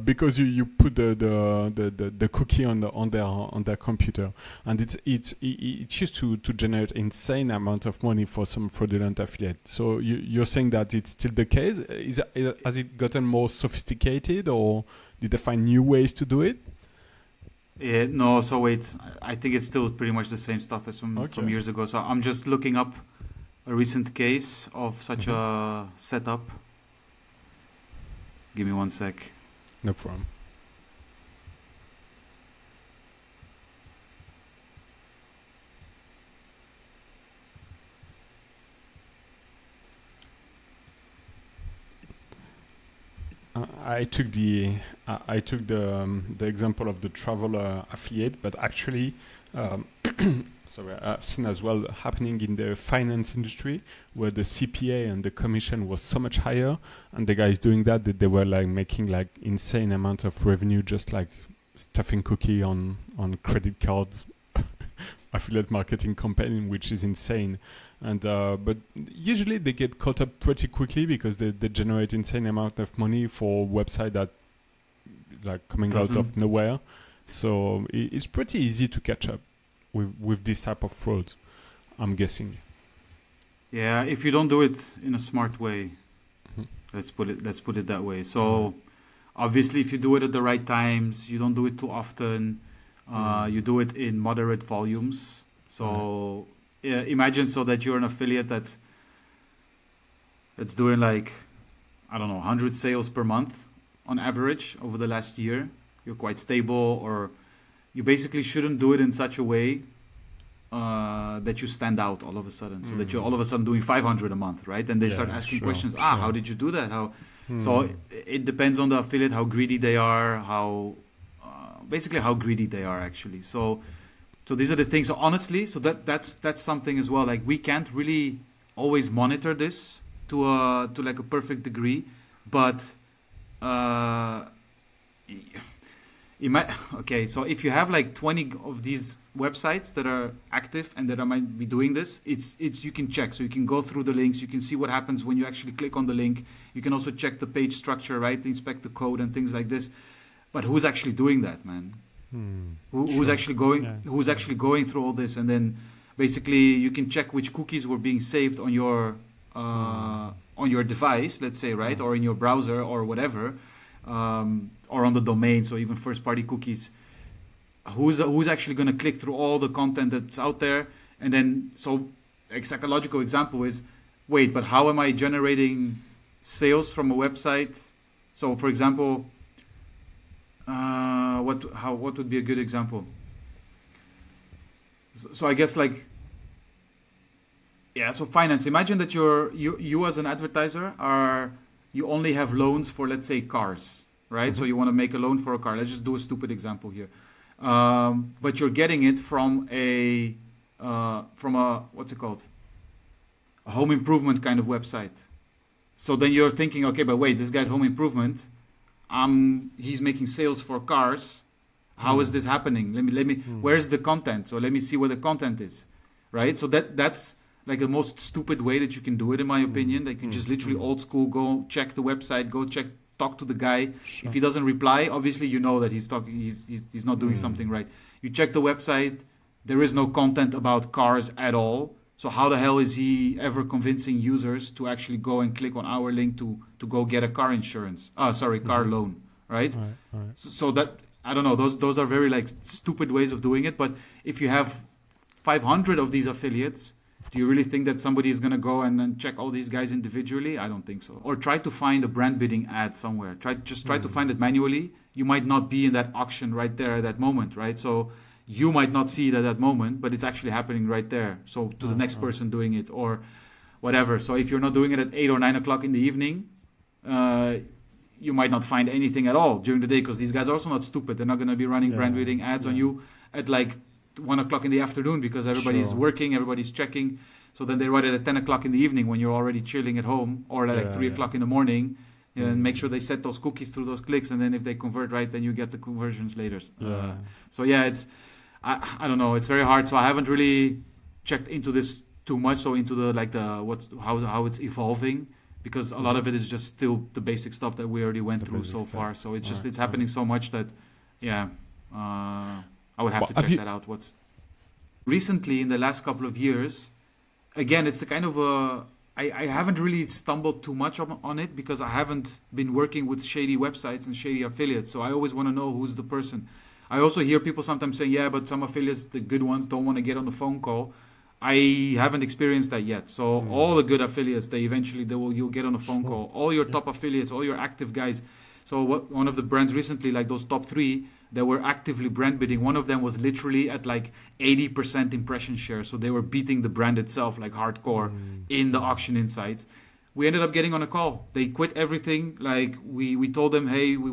[SPEAKER 1] Because you put the cookie on their computer, and it used to generate insane amount of money for some fraudulent affiliate. So you're saying that it's still the case? Has it gotten more sophisticated, or did they find new ways to do it?
[SPEAKER 2] Yeah, no. So wait, I think it's still pretty much the same stuff as from years ago. So I'm just looking up a recent case of such a setup. Give me 1 sec.
[SPEAKER 1] No problem. I took the example of the travel affiliate, but actually, sorry, I've seen as well happening in the finance industry where the CPA and the commission was so much higher, and the guys doing that they were like making like insane amount of revenue just like stuffing cookie on credit cards affiliate marketing campaign, which is insane. And but usually they get caught up pretty quickly because they generate insane amount of money for website that like coming out of nowhere. So it's pretty easy to catch up with this type of fraud, I'm guessing.
[SPEAKER 2] Yeah, if you don't do it in a smart way, let's put it that way. So obviously, if you do it at the right times, you don't do it too often. You do it in moderate volumes. So imagine so that you're an affiliate that's doing like, I don't know, 100 sales per month on average over the last year. You're quite stable, or you basically shouldn't do it in such a way that you stand out all of a sudden. So that you're all of a sudden doing 500 a month, right? And they start asking questions. How did you do that? So it depends on the affiliate, how greedy they are, basically how greedy they are actually. So these are the things. So honestly, so that's something as well. Like we can't really always monitor this to like a perfect degree, but okay, so if you have like 20 of these websites that are active and that might be doing this, it's you can check. So you can go through the links, you can see what happens when you actually click on the link. You can also check the page structure, right? Inspect the code and things like this. But who's actually doing that, man? Who's actually going through all this? And then basically you can check which cookies were being saved on your device, let's say, right? Or in your browser or whatever. Or on the domain, so even first-party cookies. Who's actually going to click through all the content that's out there? And then, so a psychological example is, wait, but how am I generating sales from a website So, for example, what would be a good example? So I guess like, yeah. So finance. Imagine that you as an advertiser you only have loans for, let's say, cars, right? So you want to make a loan for a car. Let's just do a stupid example here. But you're getting it from a what's it called? A home improvement kind of website. So then you're thinking, okay, but wait, this guy's home improvement. He's making sales for cars. How is this happening? Let me. Where's the content? So let me see where the content is, right? So that's like the most stupid way that you can do it, in my opinion. Like you just literally old school, go check the website, talk to the guy.
[SPEAKER 1] Sure.
[SPEAKER 2] If he doesn't reply, obviously you know that he's not doing something right. You check the website. There is no content about cars at all. So how the hell is he ever convincing users to actually go and click on our link to go get a car insurance? Car loan, right?
[SPEAKER 1] Right.
[SPEAKER 2] So that, I don't know. Those are very like stupid ways of doing it. But if you have 500 of these affiliates, do you really think that somebody is going to go and then check all these guys individually? I don't think so. Or try to find a brand bidding ad somewhere. Try to find it manually. You might not be in that auction right there at that moment, right? So you might not see it at that moment, but it's actually happening right there. So to the next person doing it or whatever. So if you're not doing it at 8 or 9 o'clock in the evening, you might not find anything at all during the day, because these guys are also not stupid. They're not going to be running brand bidding ads on you at like 1 o'clock in the afternoon, because everybody's working, everybody's checking. So then they write it at 10 o'clock in the evening when you're already chilling at home, or at like 3 o'clock in the morning. And make sure they set those cookies through those clicks, and then if they convert right, then you get the conversions later. So yeah, it's I don't know. It's very hard. So I haven't really checked into this too much. So into how it's evolving, because a lot of it is just still the basic stuff that we already went through so far. So it's just it's happening so much that I would have to check that out. What's recently in the last couple of years, again, it's the kind of I haven't really stumbled too much on it, because I haven't been working with shady websites and shady affiliates. So I always want to know who's the person. I also hear people sometimes saying, yeah, but some affiliates, the good ones, don't want to get on the phone call. I haven't experienced that yet. So all the good affiliates, you'll get on a phone call. All your top affiliates, all your active guys. So one of the brands recently, like those top 3, that were actively brand bidding, one of them was literally at like 80% impression share. So they were beating the brand itself like hardcore in the auction insights. We ended up getting on a call. They quit everything. Like we told them, hey, we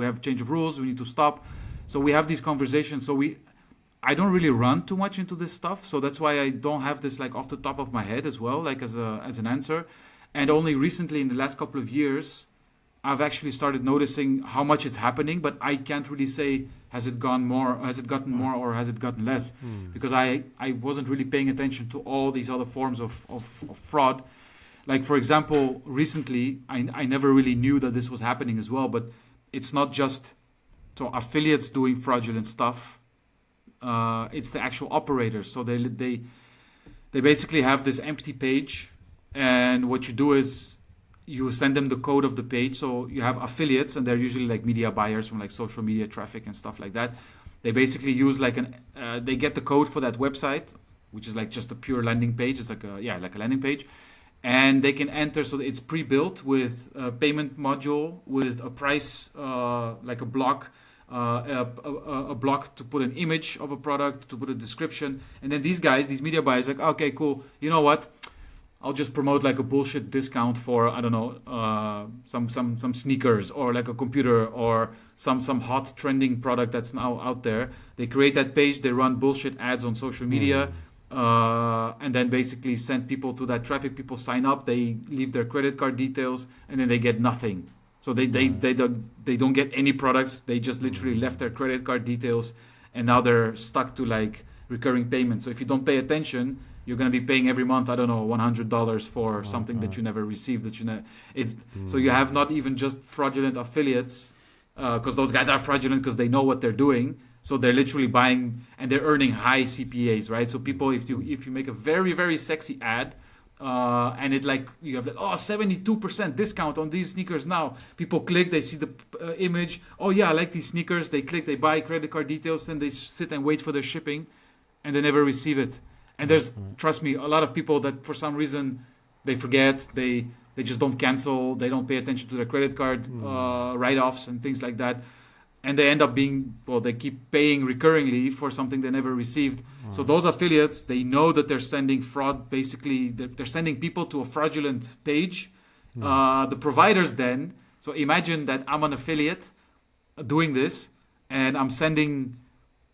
[SPEAKER 2] have a change of rules. We need to stop. So we have these conversations. So I don't really run too much into this stuff. So that's why I don't have this like off the top of my head as well, like as an answer. And only recently in the last couple of years, I've actually started noticing how much it's happening, but I can't really say has it gotten more, or has it gotten less, because I wasn't really paying attention to all these other forms of fraud. Like for example, recently I never really knew that this was happening as well, but it's not just affiliates doing fraudulent stuff. It's the actual operators. So they basically have this empty page, and what you do is you send them the code of the page. So you have affiliates, and they're usually like media buyers from like social media traffic and stuff like that. They basically use like they get the code for that website, which is like just a pure landing page. It's like a landing page, and they can enter. So it's pre-built with a payment module, with a price, like a block. A block to put an image of a product, to put a description, and then these media buyers, like, okay, cool. You know what? I'll just promote like a bullshit discount for, I don't know, some sneakers, or like a computer, or some hot trending product that's now out there. They create that page, they run bullshit ads on social media, and then basically send people to that traffic. People sign up, they leave their credit card details, and then they get nothing. So they don't get any products. They just literally left their credit card details, and now they're stuck to like recurring payments. So if you don't pay attention, you're going to be paying every month, I don't know, $100 for something that you never received. So you have not even just fraudulent affiliates, because those guys are fraudulent because they know what they're doing. So they're literally buying, and they're earning high CPAs, right? So people, if you make a very, very sexy ad, and it like you have 72% discount on these sneakers now. People click, they see the image. Oh yeah, I like these sneakers. They click, they buy credit card details, then they sit and wait for their shipping, and they never receive it. And trust me, a lot of people that for some reason they forget, they They just don't cancel. They don't pay attention to their credit card write-offs and things like that. And they end up they keep paying recurringly for something they never received. So those affiliates, they know that they're sending fraud. Basically, they're sending people to a fraudulent page. The providers then, so imagine that I'm an affiliate doing this, and I'm sending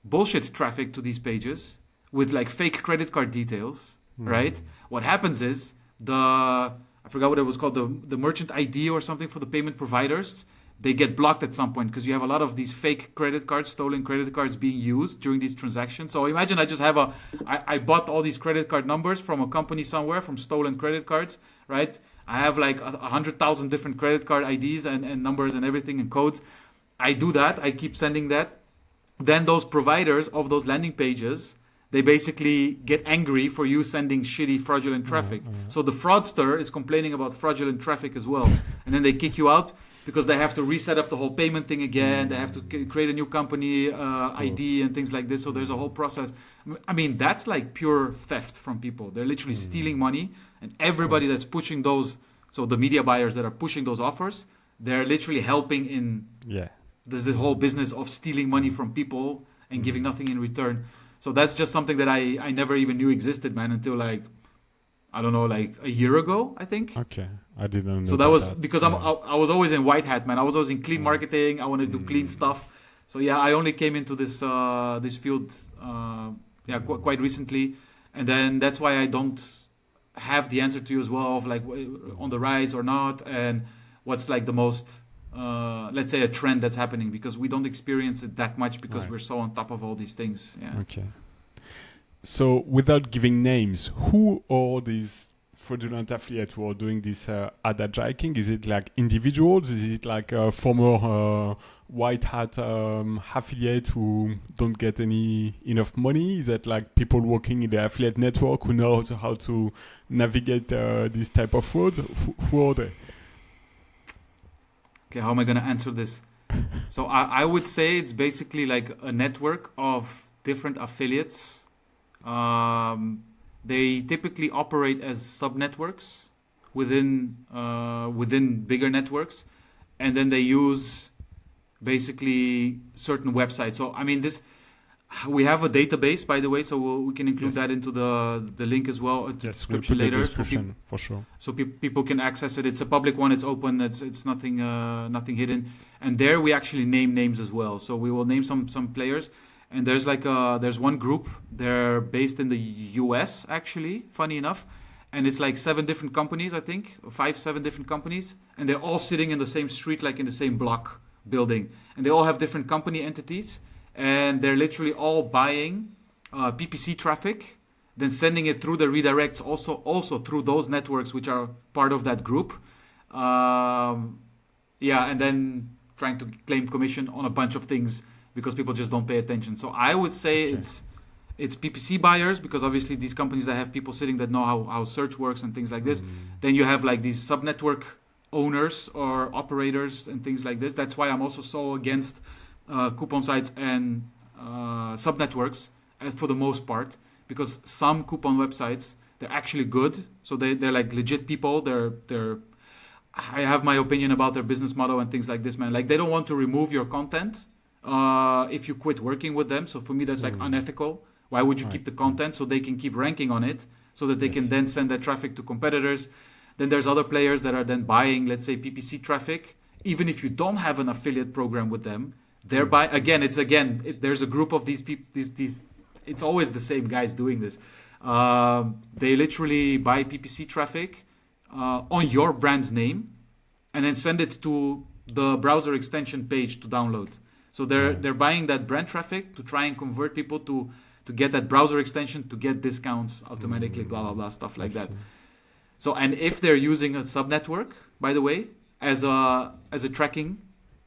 [SPEAKER 2] bullshit traffic to these pages with like fake credit card details, right? What happens is I forgot what it was called, the merchant ID or something for the payment providers. They get blocked at some point because you have a lot of these fake credit cards, stolen credit cards being used during these transactions. So imagine I just have I bought all these credit card numbers from a company somewhere from stolen credit cards, right? I have like 100,000 different credit card IDs and numbers and everything and codes. I do that. I keep sending that. Then those providers of those landing pages, they basically get angry for you sending shitty fraudulent traffic. So the fraudster is complaining about fraudulent traffic as well. And then they kick you out because they have to reset up the whole payment thing again. They have to create a new company ID and things like this. So there's a whole process. I mean, that's like pure theft from people. They're literally stealing money. And everybody that's pushing those, so the media buyers that are pushing those offers, they're literally helping in this whole business of stealing money from people and giving nothing in return. So that's just something that I never even knew existed, man, until like, I don't know, like a year ago, I think.
[SPEAKER 1] Okay, I didn't know.
[SPEAKER 2] So that was because I was always in white hat, man. I was always in clean marketing. I wanted to do clean stuff. So yeah, I only came into this field quite recently, and then that's why I don't have the answer to you as well of like on the rise or not, and what's like the most let's say a trend that's happening, because we don't experience it that much because we're so on top of all these things. Yeah.
[SPEAKER 1] Okay. So without giving names, who are these fraudulent affiliates who are doing this ad hijacking? Is it like individuals? Is it like a former white hat affiliate who don't get enough money? Is it like people working in the affiliate network who knows how to navigate this type of fraud? Who are they?
[SPEAKER 2] Okay, how am I going to answer this? So I would say it's basically like a network of different affiliates. They typically operate as sub-networks within bigger networks, and then they use basically certain websites. So I mean, we have a database, by the way, so we can include that into the link as well, description later.
[SPEAKER 1] Description, for sure.
[SPEAKER 2] So people can access it. It's a public one. It's open. It's nothing hidden. And there we actually name names as well. So we will name some players. And there's there's one group. They're based in the US, actually, funny enough. And it's like 7 different companies, I think, 5-7 different companies. And they're all sitting in the same street, like in the same block building. And they all have different company entities. And they're literally all buying PPC traffic, then sending it through the redirects, also through those networks which are part of that group. And then trying to claim commission on a bunch of things because people just don't pay attention. So I would say it's PPC buyers, because obviously these companies that have people sitting that know how search works and things like this. Then you have like these sub-network owners or operators and things like this. That's why I'm also so against coupon sites and sub-networks for the most part, because some coupon websites, they're actually good. So they're like legit people. I have my opinion about their business model and things like this, man. Like, they don't want to remove your content if you quit working with them. So for me, that's like unethical. Why would you keep the content? So they can keep ranking on it, so that they can then send that traffic to competitors. Then there's other players that are then buying, let's say, PPC traffic, even if you don't have an affiliate program with them. Thereby, there's a group of these people. It's always the same guys doing this. They literally buy PPC traffic on your brand's name, and then send it to the browser extension page to download. So they're buying that brand traffic to try and convert people to get that browser extension to get discounts automatically, blah blah blah, stuff like that. So, and if they're using a sub-network, by the way, as a tracking.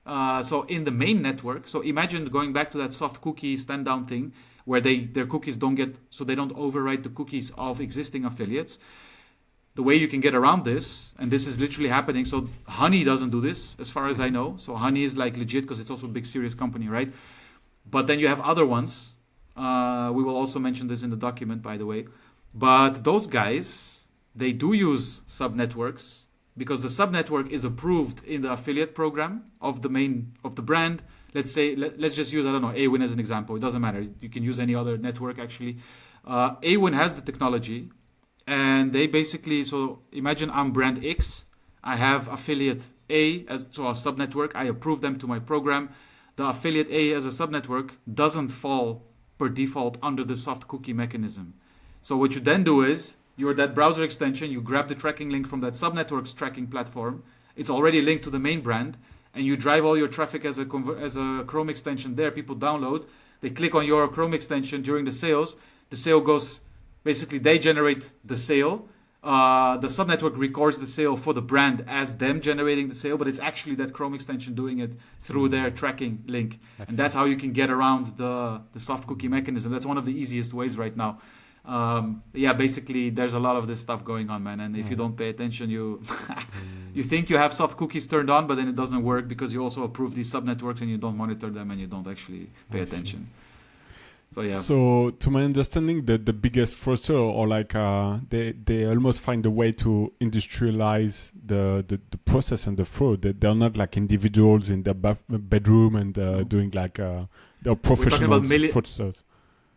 [SPEAKER 2] So in the main network, so imagine going back to that soft cookie stand down thing where their cookies they don't overwrite the cookies of existing affiliates. The way you can get around this, and this is literally happening. So Honey doesn't do this, as far as I know. So Honey is like legit because it's also a big serious company, right? But then you have other ones. We will also mention this in the document, by the way. But those guys, they do use sub networks because the subnetwork is approved in the affiliate program of the brand. Let's say, let's just use, I don't know, Awin as an example. It doesn't matter. You can use any other network actually. Awin has the technology, and they basically, so imagine I'm brand X. I have affiliate A as so a subnetwork. I approve them to my program. The affiliate A as a subnetwork doesn't fall per default under the soft cookie mechanism. So what you then do is, you're that browser extension, you grab the tracking link from that subnetwork's tracking platform. It's already linked to the main brand, and you drive all your traffic as a Chrome extension there. People download, they click on your Chrome extension during the sales. The sale goes, basically they generate the sale. The subnetwork records the sale for the brand as them generating the sale, but it's actually that Chrome extension doing it through their tracking link. And that's how you can get around the soft cookie mechanism. That's one of the easiest ways right now. Basically there's a lot of this stuff going on, man, and if you don't pay attention, you you think you have soft cookies turned on, but then it doesn't work because you also approve these subnetworks and you don't monitor them and you don't actually pay attention. So yeah.
[SPEAKER 1] So to my understanding, the biggest fraudster, or like they almost find a way to industrialize the process and the fraud. They're not like individuals in their bedroom and doing like they're professional fraudsters.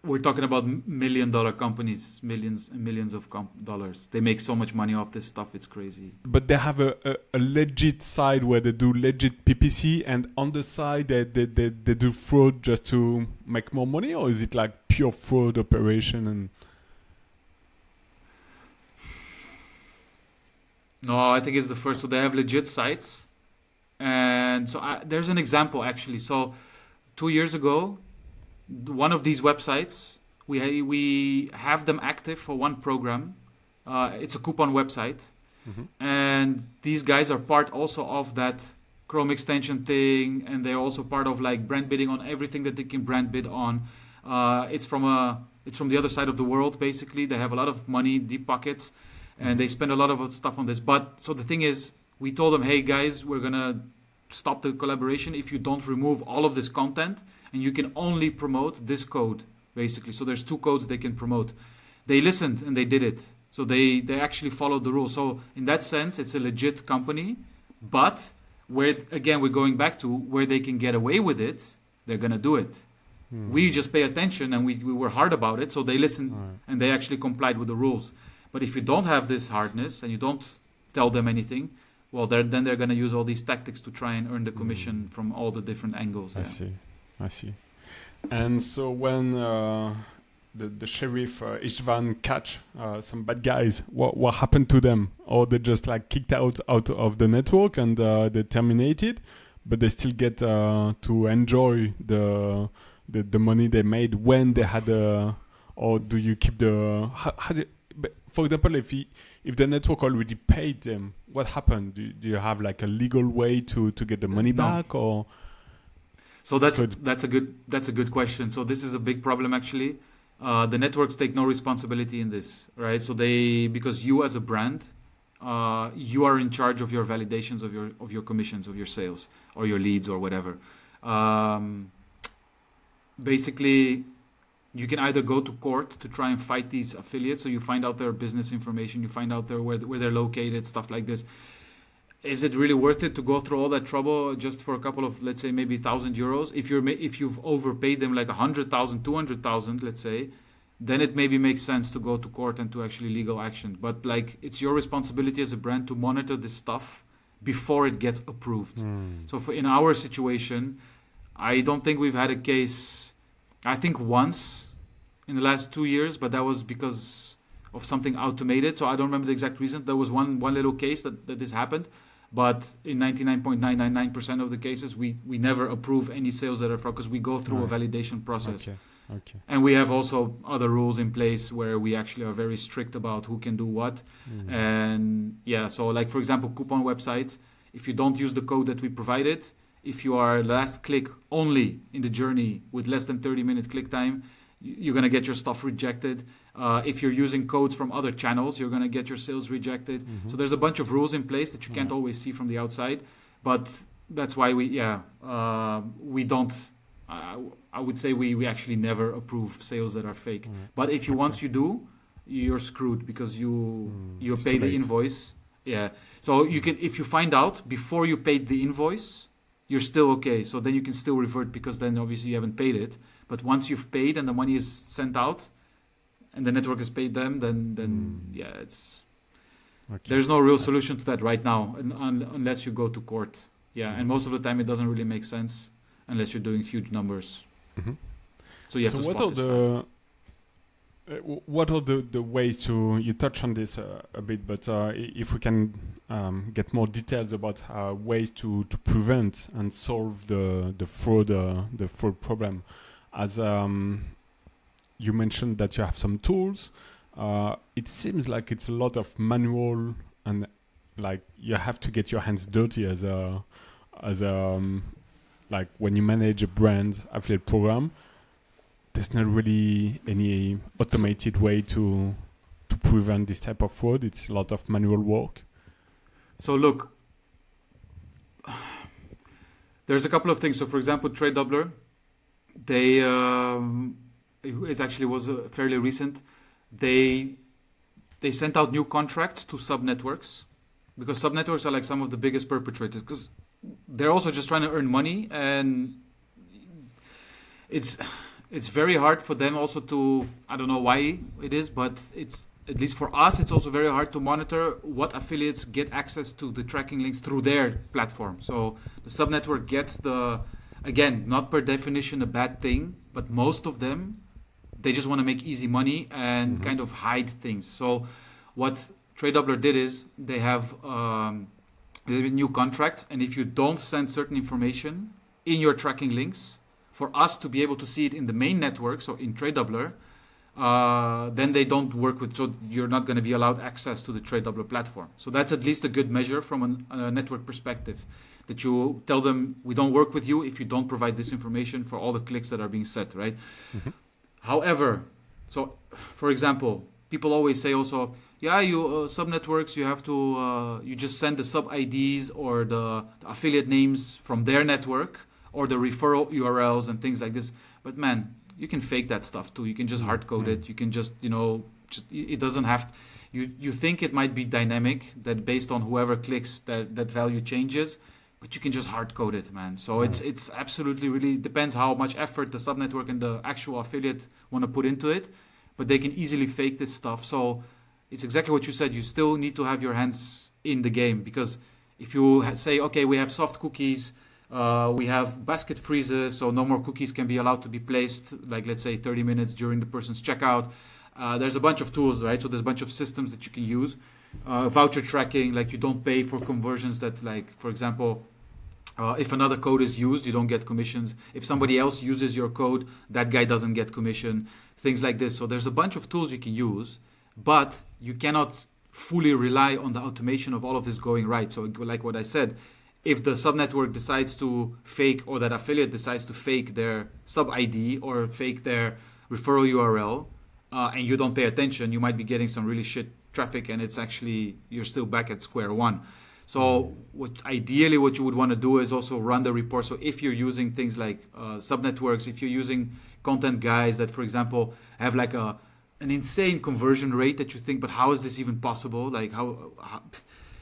[SPEAKER 2] We're talking about $1 million companies, millions and millions of dollars. They make so much money off this stuff, it's crazy.
[SPEAKER 1] But they have a legit side where they do legit PPC, and on the side they do fraud just to make more money, or is it like pure fraud operation? And
[SPEAKER 2] no, I think it's the first. So they have legit sites, and so there's an example actually. So 2 years ago, one of these websites, we have them active for one program. It's a coupon website. And these guys are part also of that Chrome extension thing, and they're also part of like brand bidding on everything that they can brand bid on. It's from the other side of the world, basically. They have a lot of money, deep pockets, and they spend a lot of stuff on this. But so the thing is, we told them, hey guys, we're gonna stop the collaboration if you don't remove all of this content, and you can only promote this code, basically. So there's 2 codes they can promote. They listened and they did it. So they actually followed the rules. So in that sense, it's a legit company. But where, again, we're going back to where they can get away with it, they're going to do it. We just pay attention and we were hard about it. So they listened and they actually complied with the rules. But if you don't have this hardness and you don't tell them anything, well, then they're going to use all these tactics to try and earn the commission from all the different angles.
[SPEAKER 1] I see. And so when the sheriff Ishtvan catch some bad guys, what happened to them? Or they just like kicked out of the network and they terminated, but they still get to enjoy the money they made when they had or do you keep the for example, if the network already paid them, what happened? Do you have like a legal way to get the money back, or?
[SPEAKER 2] So that's a good question. So this is a big problem actually. The networks take no responsibility in this, right? So because you as a brand, you are in charge of your validations of your commissions, of your sales, or your leads, or whatever. Basically, you can either go to court to try and fight these affiliates. So you find out their business information, you find out where they're located, stuff like this. Is it really worth it to go through all that trouble just for a couple of, let's say, maybe €1,000? If you've overpaid them like 100,000, 200,000, let's say, then it maybe makes sense to go to court and to actually legal action. But like, it's your responsibility as a brand to monitor this stuff before it gets approved. So in our situation, I don't think we've had a case. I think once in the last 2 years, but that was because of something automated. So I don't remember the exact reason. There was one little case that this happened. But in 99.999% of the cases, we never approve any sales that are fraud because we go through a validation process.
[SPEAKER 1] Okay.
[SPEAKER 2] And we have also other rules in place where we actually are very strict about who can do what. And so like, for example, coupon websites, if you don't use the code that we provided, if you are last click only in the journey with less than 30-minute click time, you're going to get your stuff rejected. If you're using codes from other channels, you're going to get your sales rejected. So there's a bunch of rules in place that you can't always see from the outside. But that's why we don't, I would say we actually never approve sales that are fake. But if once you do, you're screwed because you pay the invoice Yeah. So you can, if you find out before you paid the invoice, you're still okay. So then you can still revert because then obviously you haven't paid it. But once you've paid and the money is sent out and the network has paid them, then yeah, it's there's no real solution to that right now, unless you go to court. Yeah, and most of the time it doesn't really make sense unless you're doing huge numbers. So you have to spot this fast.
[SPEAKER 1] What are the ways to, you touch on this a bit, but if we can get more details about ways to prevent and solve the fraud problem, as you mentioned that you have some tools. It seems like it's a lot of manual and like you have to get your hands dirty as like when you manage a brand affiliate program. There's not really any automated way to prevent this type of fraud. It's a lot of manual work.
[SPEAKER 2] So look, there's a couple of things. So for example, Trade Doubler, they it actually was fairly recent. They sent out new contracts to sub networks because sub networks are like some of the biggest perpetrators because they're also just trying to earn money, and it's very hard for them also to, I don't know why it is, but it's, at least for us, it's also very hard to monitor what affiliates get access to the tracking links through their platform. So the subnetwork gets again, not per definition a bad thing, but most of them, they just want to make easy money and kind of hide things. So what Trade Doubler did is they have new contracts, and if you don't send certain information in your tracking links, for us to be able to see it in the main network, so in Trade Doubler, then they don't work with, so you're not going to be allowed access to the Trade Doubler platform. So that's at least a good measure from a network perspective, that you tell them, we don't work with you if you don't provide this information for all the clicks that are being set, right? However, so for example, people always say also, yeah, you sub networks, you have to, you just send the sub IDs or the affiliate names from their network, or the referral URLs and things like this. But man, you can fake that stuff too. You can just hard code it. You can just, it doesn't have, you think it might be dynamic, that based on whoever clicks that value changes, but you can just hard code it, man. So it's absolutely really depends how much effort the subnetwork and the actual affiliate want to put into it, but they can easily fake this stuff. So it's exactly what you said. You still need to have your hands in the game, because if you say, okay, we have soft cookies, we have basket freezes, so no more cookies can be allowed to be placed, like let's say 30 minutes during the person's checkout. There's a bunch of tools, right? So there's a bunch of systems that you can use. Voucher tracking, like you don't pay for conversions that, like, for example, if another code is used, you don't get commissions. If somebody else uses your code, that guy doesn't get commission. Things like this. So there's a bunch of tools you can use, but you cannot fully rely on the automation of all of this going right. So like what I said, if the subnetwork decides to fake, or that affiliate decides to fake their sub ID or fake their referral URL, and you don't pay attention, you might be getting some really shit traffic, and it's actually, you're still back at square one. So ideally what you would want to do is also run the report. So if you're using things like subnetworks, if you're using content guys that, for example, have like an insane conversion rate that you think, but how is this even possible? Like how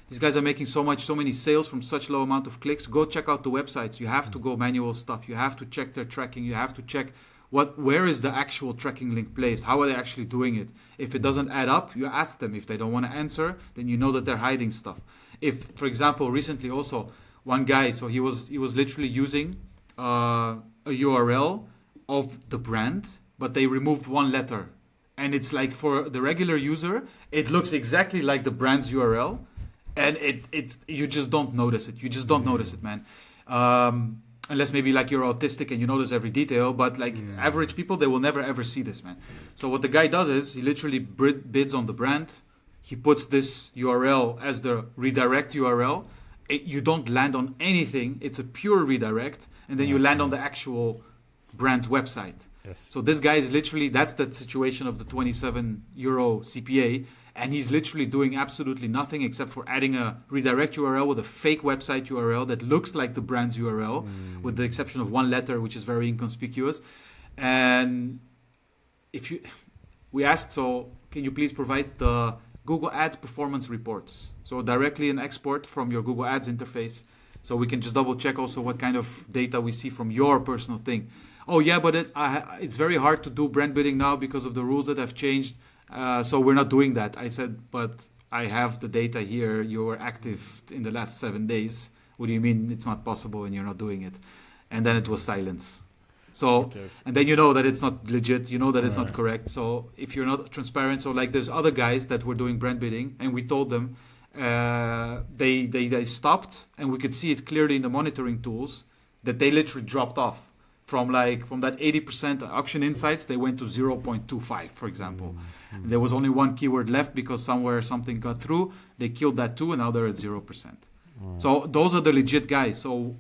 [SPEAKER 2] these guys are making so many sales from such low amount of clicks. Go check out the websites. You have to go manual stuff. You have to check their tracking. You have to check where is the actual tracking link placed? How are they actually doing it? If it doesn't add up, you ask them. If they don't want to answer, then you know that they're hiding stuff. If, for example, recently also one guy, so he was literally using a URL of the brand, but they removed one letter, and it's like for the regular user, it looks exactly like the brand's URL. And it's you just don't notice it. You just don't notice it, man. Unless maybe like you're autistic and you notice every detail. But like average people, they will never ever see this, man. So what the guy does is he literally bids on the brand. He puts this URL as the redirect URL. You don't land on anything. It's a pure redirect. And then you land on the actual brand's website.
[SPEAKER 1] Yes.
[SPEAKER 2] So this guy is literally, that's the situation of the €27 CPA. And he's literally doing absolutely nothing except for adding a redirect URL with a fake website URL that looks like the brand's URL, with the exception of one letter, which is very inconspicuous. And we asked, so can you please provide the Google Ads performance reports. So directly an export from your Google Ads interface. So we can just double check also what kind of data we see from your personal thing. Oh yeah, but it's very hard to do brand bidding now because of the rules that have changed. So we're not doing that. I said, but I have the data here. You were active in the last 7 days. What do you mean it's not possible and you're not doing it? And then it was silence. So, and then you know that it's not legit, you know that it's not correct. So if you're not transparent, so like there's other guys that were doing brand bidding and we told them, they stopped and we could see it clearly in the monitoring tools that they literally dropped off from that 80% auction insights, they went to 0.25, for example. There was only one keyword left because somewhere something got through. They killed that too and now they're at 0%. So those are the legit guys. So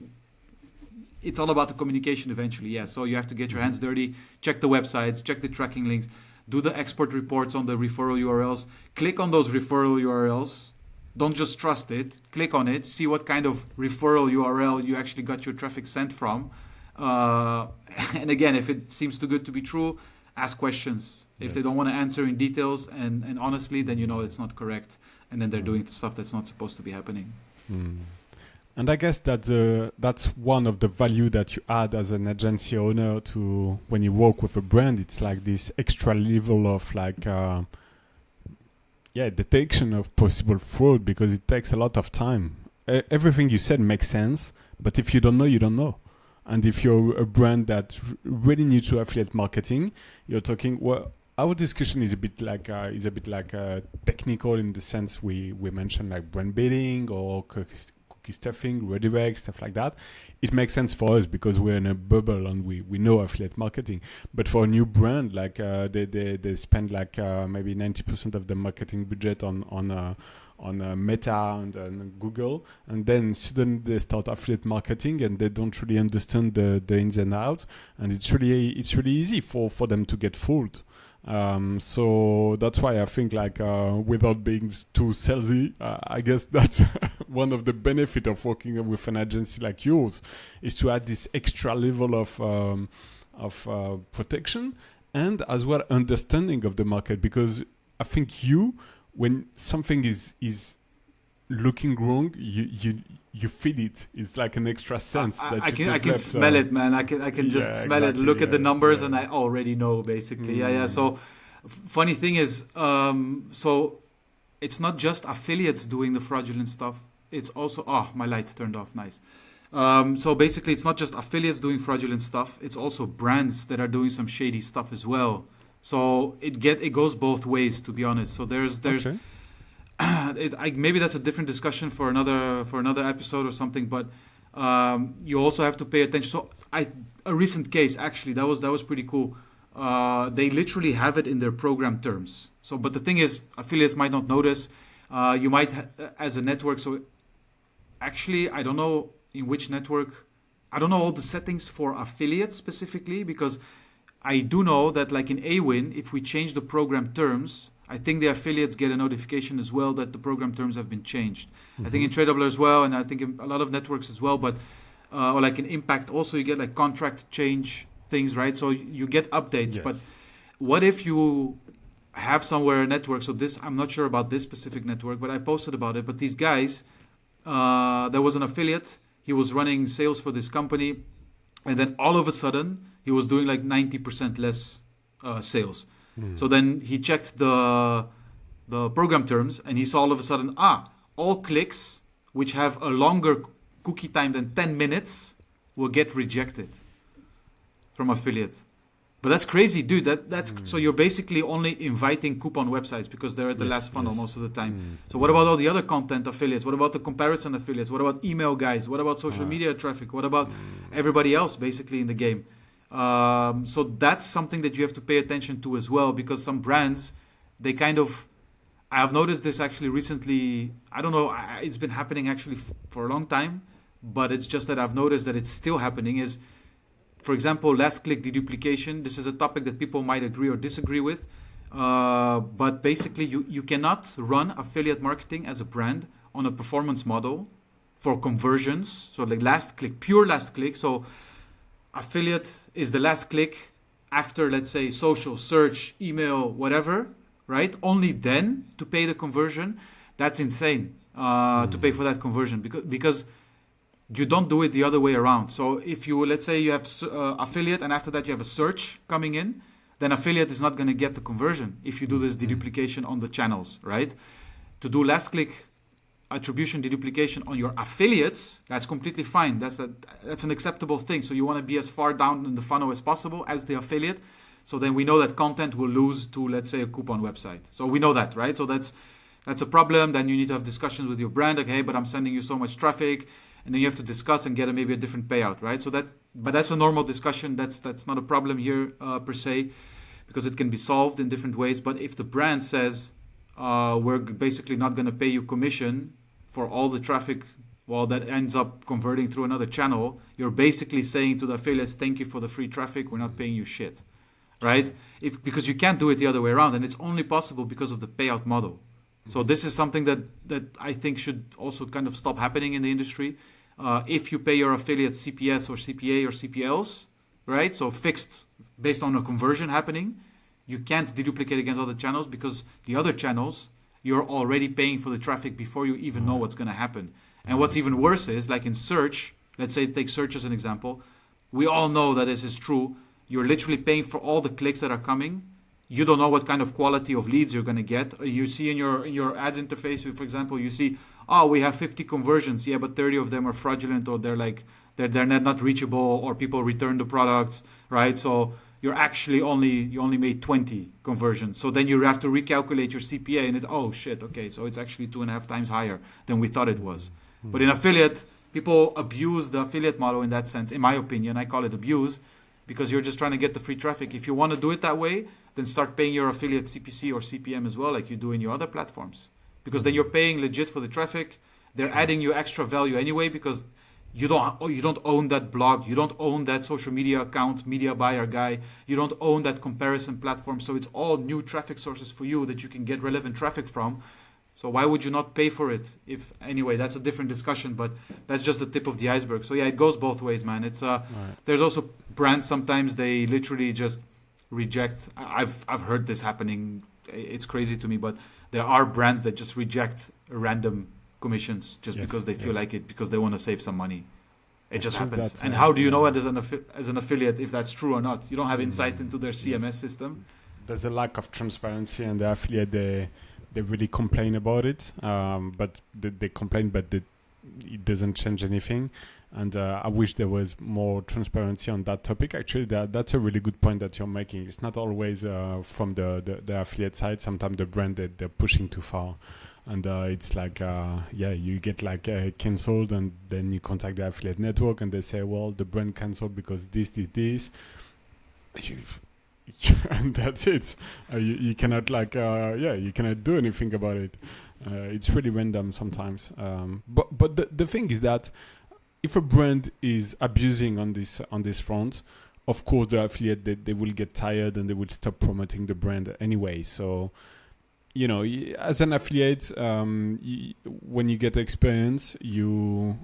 [SPEAKER 2] it's all about the communication eventually, yeah. So you have to get your hands dirty, check the websites, check the tracking links, do the export reports on the referral URLs, click on those referral URLs. Don't just trust it, click on it, see what kind of referral URL you actually got your traffic sent from. And again, if it seems too good to be true, ask questions. If they don't want to answer in details and honestly, then you know it's not correct. And then they're doing stuff that's not supposed to be happening.
[SPEAKER 1] And I guess that's one of the value that you add as an agency owner to when you work with a brand. It's like this extra level of detection of possible fraud because it takes a lot of time. Everything you said makes sense, but if you don't know, you don't know. And if you're a brand that really needs to affiliate marketing, you're talking. Well, our discussion is a bit like technical in the sense we mentioned like brand bidding or cookie stuffing, redirect, stuff like that. It makes sense for us because we're in a bubble and we know affiliate marketing. But for a new brand, like they spend like maybe 90% of the marketing budget on Meta and Google, and then suddenly they start affiliate marketing and they don't really understand the ins and outs, and it's really easy for them to get fooled. So that's why I think without being too salesy, I guess that's one of the benefits of working with an agency like yours is to add this extra level of protection and as well understanding of the market, because I think when something is looking wrong, you feel it. It's like an extra sense that
[SPEAKER 2] I can smell it, man. I can just smell it. Look at the numbers, and I already know basically. Yeah. So, funny thing is, so it's not just affiliates doing the fraudulent stuff. It's also my lights turned off. Nice. So basically, it's not just affiliates doing fraudulent stuff. It's also brands that are doing some shady stuff as well. So it goes both ways, to be honest. So there's
[SPEAKER 1] okay.
[SPEAKER 2] Maybe that's a different discussion for another episode or something. But you also have to pay attention. So a recent case actually that was pretty cool. They literally have it in their program terms. So, but the thing is, affiliates might not notice. You might as a network. So actually, I don't know in which network. I don't know all the settings for affiliates specifically because I do know that like in Awin, if we change the program terms, I think the affiliates get a notification as well that the program terms have been changed. I think in Tradable as well, and I think in a lot of networks as well, but or like in Impact also you get like contract change things, right? So you get updates. Yes. But what if you have somewhere a network? So this, I'm not sure about this specific network, but I posted about it. But these guys, there was an affiliate. He was running sales for this company. And then all of a sudden, he was doing like 90% less sales. So then he checked the program terms and he saw all of a sudden, all clicks which have a longer cookie time than 10 minutes will get rejected from affiliate. But that's crazy, dude. That's so you're basically only inviting coupon websites because they're at the last funnel most of the time. So what about all the other content affiliates? What about the comparison affiliates? What about email guys? What about social media traffic? What about everybody else basically in the game? So that's something that you have to pay attention to as well, because some brands, they kind of, I have noticed this actually recently. I don't know, it's been happening actually for a long time, but it's just that I've noticed that it's still happening is, for example, last click deduplication. This is a topic that people might agree or disagree with. But basically, you cannot run affiliate marketing as a brand on a performance model for conversions. So like last click, pure last click. So affiliate is the last click after, let's say, social, search, email, whatever, right? Only then to pay the conversion. That's insane to pay for that conversion because you don't do it the other way around. So if you, let's say you have affiliate and after that you have a search coming in, then affiliate is not going to get the conversion if you do this deduplication on the channels, right? To do last click attribution deduplication on your affiliates, that's completely fine. That's an acceptable thing. So you want to be as far down in the funnel as possible as the affiliate. So then we know that content will lose to, let's say, a coupon website. So we know that, right? So that's a problem. Then you need to have discussions with your brand. Okay, but I'm sending you so much traffic. And then you have to discuss and get maybe a different payout, right? So but that's a normal discussion. That's not a problem here per se, because it can be solved in different ways. But if the brand says, we're basically not going to pay you commission for all the traffic, well, that ends up converting through another channel, you're basically saying to the affiliates, thank you for the free traffic, we're not paying you shit, right? Because you can't do it the other way around, and it's only possible because of the payout model. So this is something that I think should also kind of stop happening in the industry. If you pay your affiliates CPS or CPA or CPLs, right? So fixed based on a conversion happening, you can't deduplicate against other channels because the other channels, you're already paying for the traffic before you even know what's going to happen. And what's even worse is, like in search, let's say take search as an example, we all know that this is true. You're literally paying for all the clicks that are coming. You don't know what kind of quality of leads you're going to get. You see in your ads interface, for example, you see, oh, we have 50 conversions. Yeah, but 30 of them are fraudulent, or they're not reachable, or people return the products, right? So you only made 20 conversions. So then you have to recalculate your CPA, and it's, oh shit, okay, so it's actually 2.5 times higher than we thought it was. But in affiliate, people abuse the affiliate model in that sense. In my opinion, I call it abuse, because you're just trying to get the free traffic. If you want to do it that way, then start paying your affiliate CPC or CPM as well, like you do in your other platforms. Because then you're paying legit for the traffic. They're adding you extra value anyway, because you don't own that blog, you don't own that social media account, media buyer guy, you don't own that comparison platform. So it's all new traffic sources for you that you can get relevant traffic from. So why would you not pay for it? Anyway, that's a different discussion, but that's just the tip of the iceberg. So yeah, it goes both ways, man. It's right. There's also brands, sometimes they literally just reject. I've heard this happening. It's crazy to me, but there are brands that just reject random commissions just because they feel like it, because they want to save some money. It just happens. And how do you know it as an affiliate if that's true or not? You don't have insight into their CMS system.
[SPEAKER 1] There's a lack of transparency, and the affiliate, they really complain about it, but they complain, but it doesn't change anything. And I wish there was more transparency on that topic. Actually, that's a really good point that you're making. It's not always from the affiliate side. Sometimes the brand, they're pushing too far. And it's like, you get like cancelled, and then you contact the affiliate network, and they say, well, the brand cancelled because this. And that's it. You cannot you cannot do anything about it. It's really random sometimes. But the thing is that if a brand is abusing on this front, of course the affiliate they will get tired and they will stop promoting the brand anyway. So, as an affiliate, when you get experience, you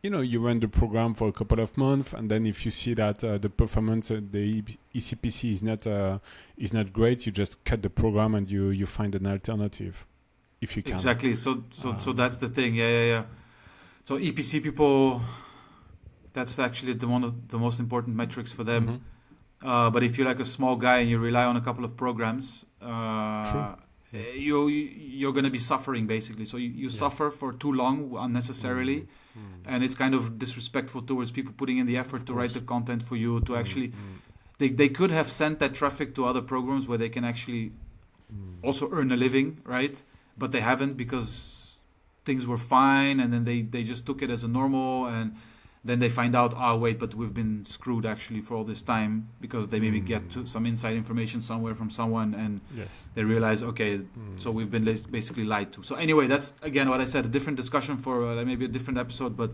[SPEAKER 1] run the program for a couple of months, and then if you see that the performance, the ECPC is not great, you just cut the program and you find an alternative, if you can.
[SPEAKER 2] Exactly. So that's the thing. Yeah. So EPC people, that's actually one of the most important metrics for them. But if you're like a small guy and you rely on a couple of programs, you're going to be suffering basically. So you suffer for too long unnecessarily, and it's kind of disrespectful towards people putting in the effort to write the content for you to actually. They could have sent that traffic to other programs where they can actually also earn a living, right? But they haven't, because things were fine, and then they just took it as a normal, and then they find out, wait, but we've been screwed actually for all this time, because they maybe get to some inside information somewhere from someone, and they realize, okay, so we've been basically lied to. So anyway, that's again what I said, a different discussion for maybe a different episode, but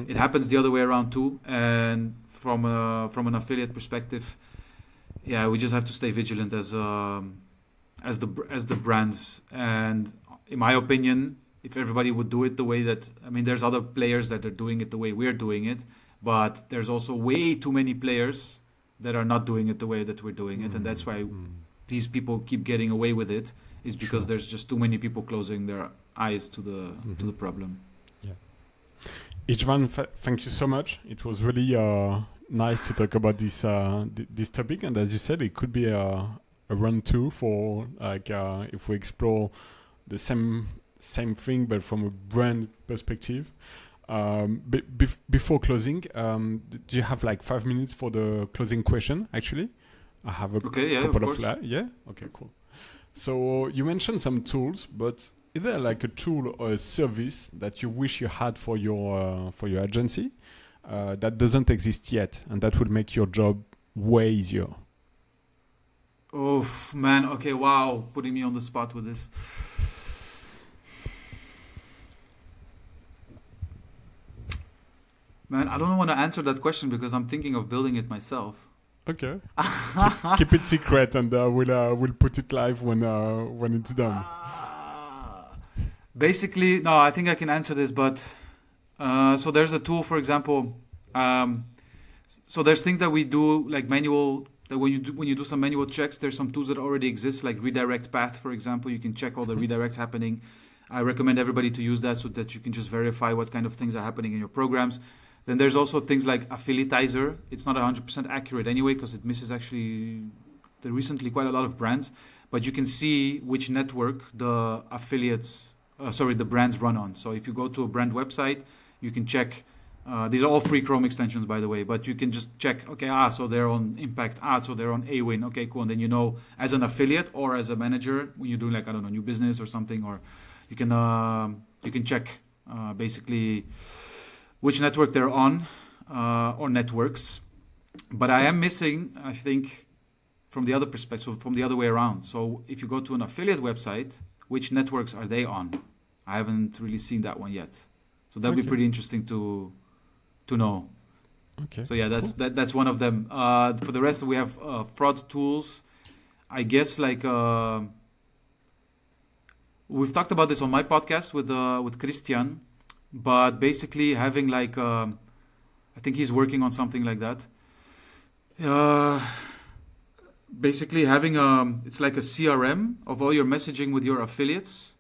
[SPEAKER 2] it happens the other way around too. And from an affiliate perspective, we just have to stay vigilant as the brands. And in my opinion, if everybody would do it the way that, there's other players that are doing it the way we're doing it, but there's also way too many players that are not doing it the way that we're doing it, and that's why these people keep getting away with it is because
[SPEAKER 1] Sure.
[SPEAKER 2] there's just too many people closing their eyes to the problem.
[SPEAKER 1] Ishtvan, thank you so much. It was really nice to talk about this topic, and as you said, it could be a run two for like if we explore the same thing but from a brand perspective. Before closing, do you have like 5 minutes for the closing question? Actually, I have a
[SPEAKER 2] Okay, yeah,
[SPEAKER 1] couple
[SPEAKER 2] of course.
[SPEAKER 1] yeah. Okay, cool. So you mentioned some tools, but is there like a tool or a service that you wish you had for your agency that doesn't exist yet, and that would make your job way easier?
[SPEAKER 2] Oh man, okay, wow, putting me on the spot with this. Man, I don't want to answer that question because I'm thinking of building it myself.
[SPEAKER 1] Okay. Keep it secret, and we'll put it live when it's done.
[SPEAKER 2] Basically, no, I think I can answer this, but so there's a tool, for example. So there's things that we do like manual. That when you do some manual checks, there's some tools that already exist, like redirect path, for example. You can check all the redirects happening. I recommend everybody to use that so that you can just verify what kind of things are happening in your programs. Then there's also things like Affiliatizer. It's not 100% accurate anyway because it misses actually recently quite a lot of brands. But you can see which network the the brands run on. So if you go to a brand website, you can check. These are all free Chrome extensions, by the way. But you can just check. Okay, so they're on Impact. So they're on Awin. Okay, cool. And then you know, as an affiliate or as a manager, when you're doing like new business or something, or you can check basically which network they're on or networks. But I am missing, I think, from the other perspective, from the other way around. So if you go to an affiliate website, which networks are they on? I haven't really seen that one yet. So that'd be pretty interesting to know.
[SPEAKER 1] Okay.
[SPEAKER 2] So yeah, that's one of them. For the rest, we have fraud tools. I guess like we've talked about this on my podcast with Christian, but basically having like I think he's working on something like that. Basically having it's like a CRM of all your messaging with your affiliates.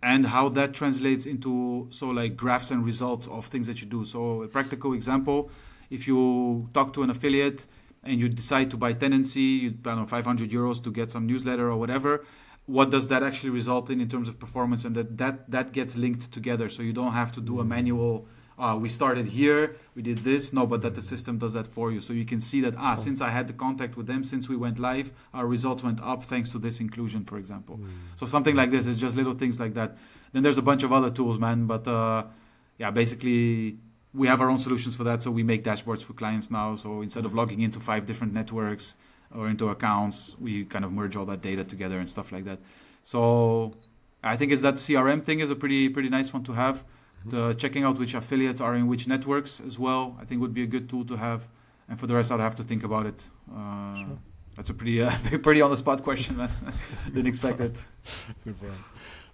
[SPEAKER 2] And how that translates into like graphs and results of things that you do. So a practical example, if you talk to an affiliate and you decide to buy tenancy, you pay €500 to get some newsletter or whatever, what does that actually result in terms of performance? And that gets linked together. So you don't have to do a manual, we started here, we did this. No, but that the system does that for you. So you can see that, since I had the contact with them, since we went live, our results went up thanks to this inclusion, for example. So something like this is just little things like that. Then there's a bunch of other tools, man. But basically we have our own solutions for that. So we make dashboards for clients now. So instead of logging into 5 different networks or into accounts, we kind of merge all that data together and stuff like that. So I think that CRM thing is a pretty nice one to have. The checking out which affiliates are in which networks as well, I think would be a good tool to have. And for the rest, I'd have to think about it. Sure. That's a pretty on the spot question, man. Didn't expect it.
[SPEAKER 1] No problem.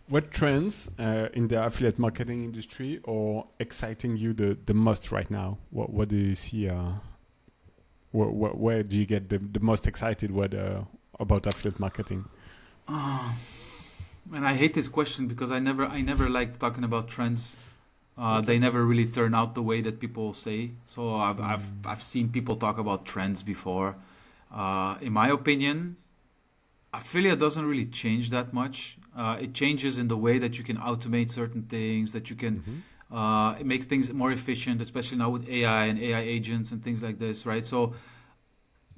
[SPEAKER 1] What trends in the affiliate marketing industry are exciting you the most right now? What do you see? Where do you get the most excited about affiliate marketing?
[SPEAKER 2] And I hate this question because I never liked talking about trends. They never really turn out the way that people say. So I've seen people talk about trends before. In my opinion, affiliate doesn't really change that much. It changes in the way that you can automate certain things, that you can make things more efficient, especially now with AI and AI agents and things like this, right? So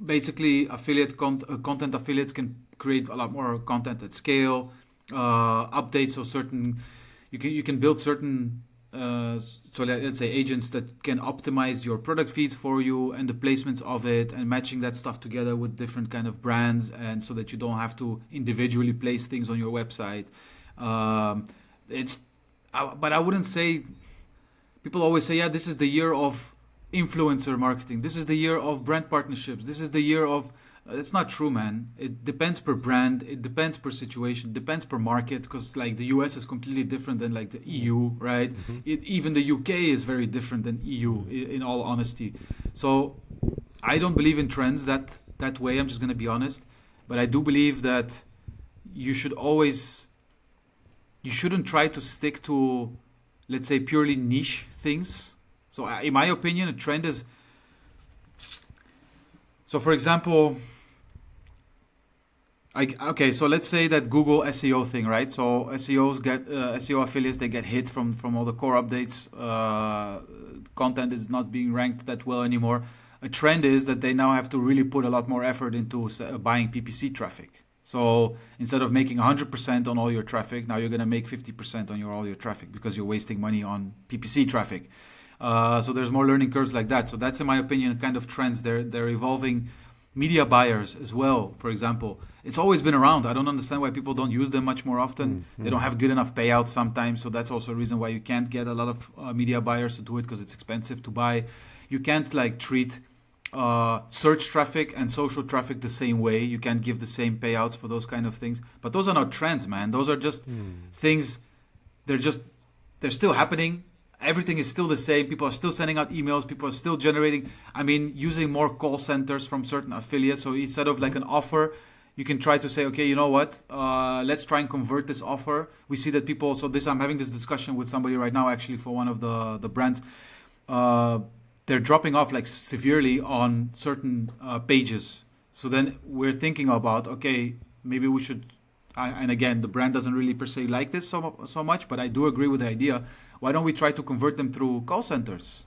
[SPEAKER 2] basically, affiliate content affiliates can create a lot more content at scale, updates of certain. You can build certain. So let's say agents that can optimize your product feeds for you and the placements of it and matching that stuff together with different kind of brands, and so that you don't have to individually place things on your website. But I wouldn't say. People always say, this is the year of influencer marketing. This is the year of brand partnerships. This is the year of. It's not true, man. It depends per brand. It depends per situation. It depends per market, because like the US is completely different than like the EU, right? Even the UK is very different than EU, in all honesty. So I don't believe in trends that way. I'm just going to be honest. but I do believe that you shouldn't try to stick to, let's say, purely niche things. So in my opinion, a trend is, so for example, so let's say that Google SEO thing, right? So SEO affiliates, they get hit from all the core updates. Content is not being ranked that well anymore. A trend is that they now have to really put a lot more effort into buying PPC traffic. So instead of making 100% on all your traffic, now you're going to make 50% on all your traffic because you're wasting money on PPC traffic. So there's more learning curves like that. So that's, in my opinion, kind of trends. They're evolving. Media buyers as well, for example. It's always been around. I don't understand why people don't use them much more often. They don't have good enough payouts sometimes. So that's also a reason why you can't get a lot of media buyers to do it, because it's expensive to buy. You can't like treat search traffic and social traffic the same way. You can't give the same payouts for those kind of things. But those are not trends, man. Those are just things. They're still happening. Everything is still the same. People are still sending out emails. People are still using more call centers from certain affiliates. So instead of like an offer, you can try to say, okay, you know what? Let's try and convert this offer. We see that people, I'm having this discussion with somebody right now, actually, for one of the brands. They're dropping off like severely on certain pages. So then we're thinking about, okay, maybe we should, and again, the brand doesn't really per se like this so much, but I do agree with the idea. Why don't we try to convert them through call centers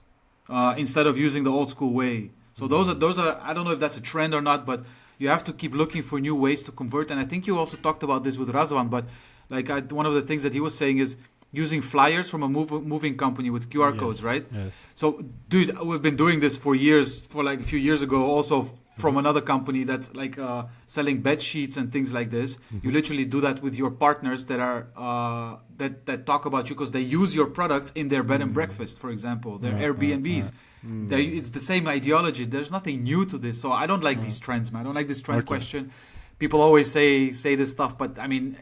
[SPEAKER 2] instead of using the old school way? So those are I don't know if that's a trend or not, but you have to keep looking for new ways to convert. And I think you also talked about this with Razvan, but like one of the things that he was saying is using flyers from a moving company with QR codes, right?
[SPEAKER 3] Yes.
[SPEAKER 2] So, dude, we've been doing this for years, for like a few years ago, also from another company that's like selling bed sheets and things like this. You literally do that with your partners that are that talk about you because they use your products in their bed and breakfast, for example, their Airbnbs. It's the same ideology. There's nothing new to this. So I don't like these trends, man. I don't like this trend question. People always say this stuff, but I mean,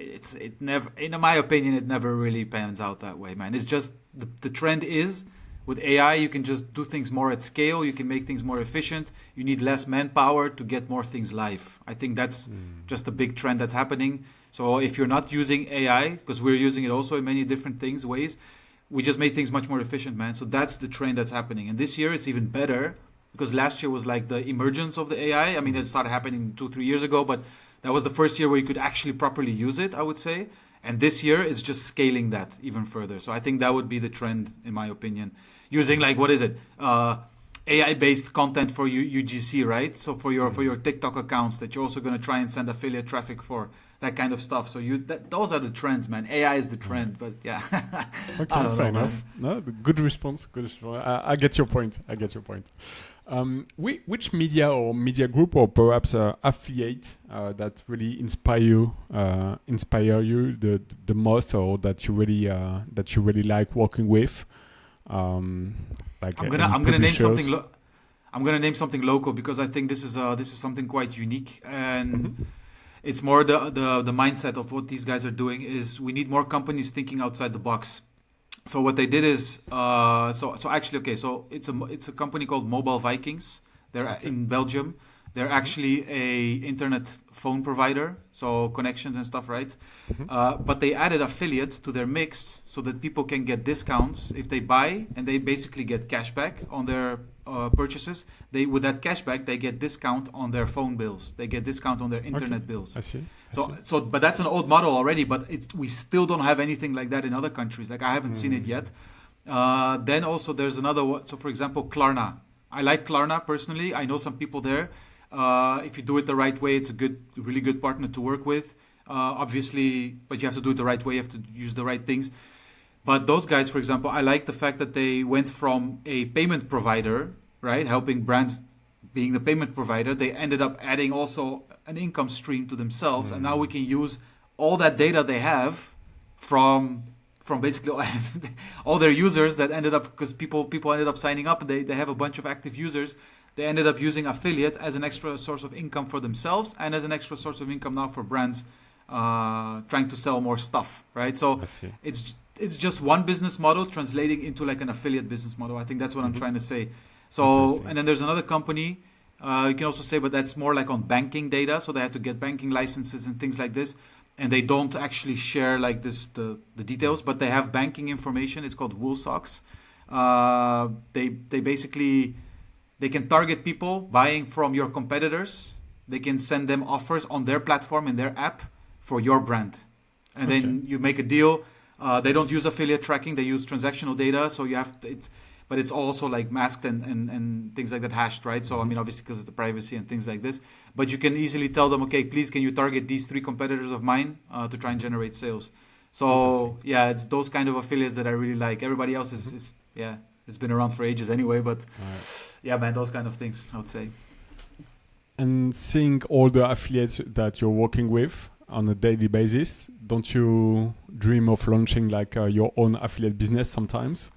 [SPEAKER 2] it never, in my opinion, it never really pans out that way, man. It's just the trend is, with AI, you can just do things more at scale. You can make things more efficient. You need less manpower to get more things live. I think that's just a big trend that's happening. So if you're not using AI, because we're using it also in many different ways, we just made things much more efficient, man. So that's the trend that's happening. And this year it's even better, because last year was like the emergence of the AI. I mean, it started happening 2-3 years ago, but that was the first year where you could actually properly use it, I would say. And this year it's just scaling that even further. So I think that would be the trend, in my opinion. Using like, what is it? AI-based content for UGC, right? So for your TikTok accounts that you're also going to try and send affiliate traffic for, that kind of stuff. So those are the trends, man. AI is the trend, but yeah.
[SPEAKER 1] Okay, fair enough. No, good response. Good response. I get your point. Which media or media group or perhaps affiliate that really inspire you the most, or that you really like working with? Like
[SPEAKER 2] I'm gonna name something. I'm gonna name something local, because I think this is something quite unique, and it's more the mindset of what these guys are doing. Is we need more companies thinking outside the box. So what they did is it's a company called Mobile Vikings. They're in Belgium. They're actually a internet phone provider, so connections and stuff, right? But they added affiliate to their mix so that people can get discounts if they buy, and they basically get cashback on their purchases. With that cashback, they get discount on their phone bills. They get discount on their internet bills.
[SPEAKER 1] I see.
[SPEAKER 2] But that's an old model already. But we still don't have anything like that in other countries. Like, I haven't seen it yet. Then also there's another one. So for example, Klarna. I like Klarna personally. I know some people there. If you do it the right way, it's a really good partner to work with. Obviously, but you have to do it the right way. You have to use the right things. But those guys, for example, I like the fact that they went from a payment provider, right, helping brands being the payment provider. They ended up adding also an income stream to themselves, and now we can use all that data they have from basically all their users that ended up, because people ended up signing up, and they have a bunch of active users. They ended up using affiliate as an extra source of income for themselves, and as an extra source of income now for brands trying to sell more stuff, right? So it's just one business model translating into like an affiliate business model. I think that's what I'm trying to say. So, and then there's another company You can also say, but that's more like on banking data. So they have to get banking licenses and things like this. And they don't actually share like this the details, but they have banking information. It's called Woolsocks. They basically they can target people buying from your competitors. They can send them offers on their platform in their app for your brand, and then you make a deal. They don't use affiliate tracking; they use transactional data. So you have to, but it's also like masked and things like that, hashed, right? So I mean, obviously because of the privacy and things like this. But you can easily tell them, okay, please, can you target these 3 competitors of mine to try and generate sales? So yeah, it's those kind of affiliates that I really like. Everybody else is it's been around for ages anyway. But yeah, man, those kind of things, I would say.
[SPEAKER 1] And seeing all the affiliates that you're working with on a daily basis, don't you dream of launching like your own affiliate business sometimes?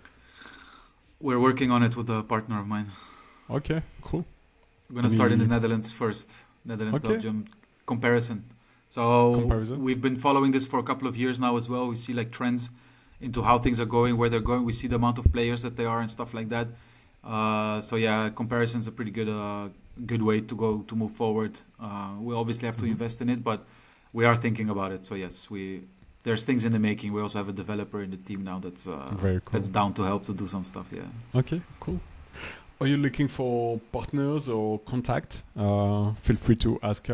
[SPEAKER 2] We're working on it with a partner of mine.
[SPEAKER 1] Okay, cool.
[SPEAKER 2] We're going to start in the Netherlands first. Netherlands, Belgium, comparison. So we've been following this for a couple of years now as well. We see like trends into how things are going, where they're going. We see the amount of players that they are and stuff like that. So yeah, comparison is a pretty good way to move forward. We obviously have to invest in it, but we are thinking about it. So yes, there's things in the making. We also have a developer in the team now that's
[SPEAKER 1] very cool.
[SPEAKER 2] That's down to help to do some stuff. Yeah.
[SPEAKER 1] Okay, cool. Are you looking for partners or contact? Feel free to ask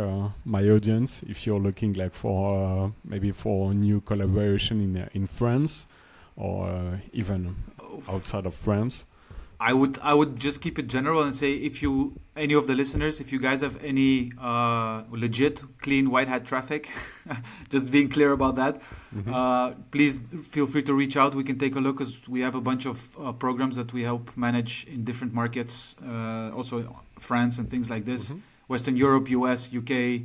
[SPEAKER 1] my audience if you're looking like for maybe for new collaboration in France or even outside of France.
[SPEAKER 2] I would just keep it general and say any of the listeners, if you guys have any legit, clean white hat traffic, just being clear about that, please feel free to reach out. We can take a look because we have a bunch of programs that we help manage in different markets, also France and things like this, Western Europe, US, UK.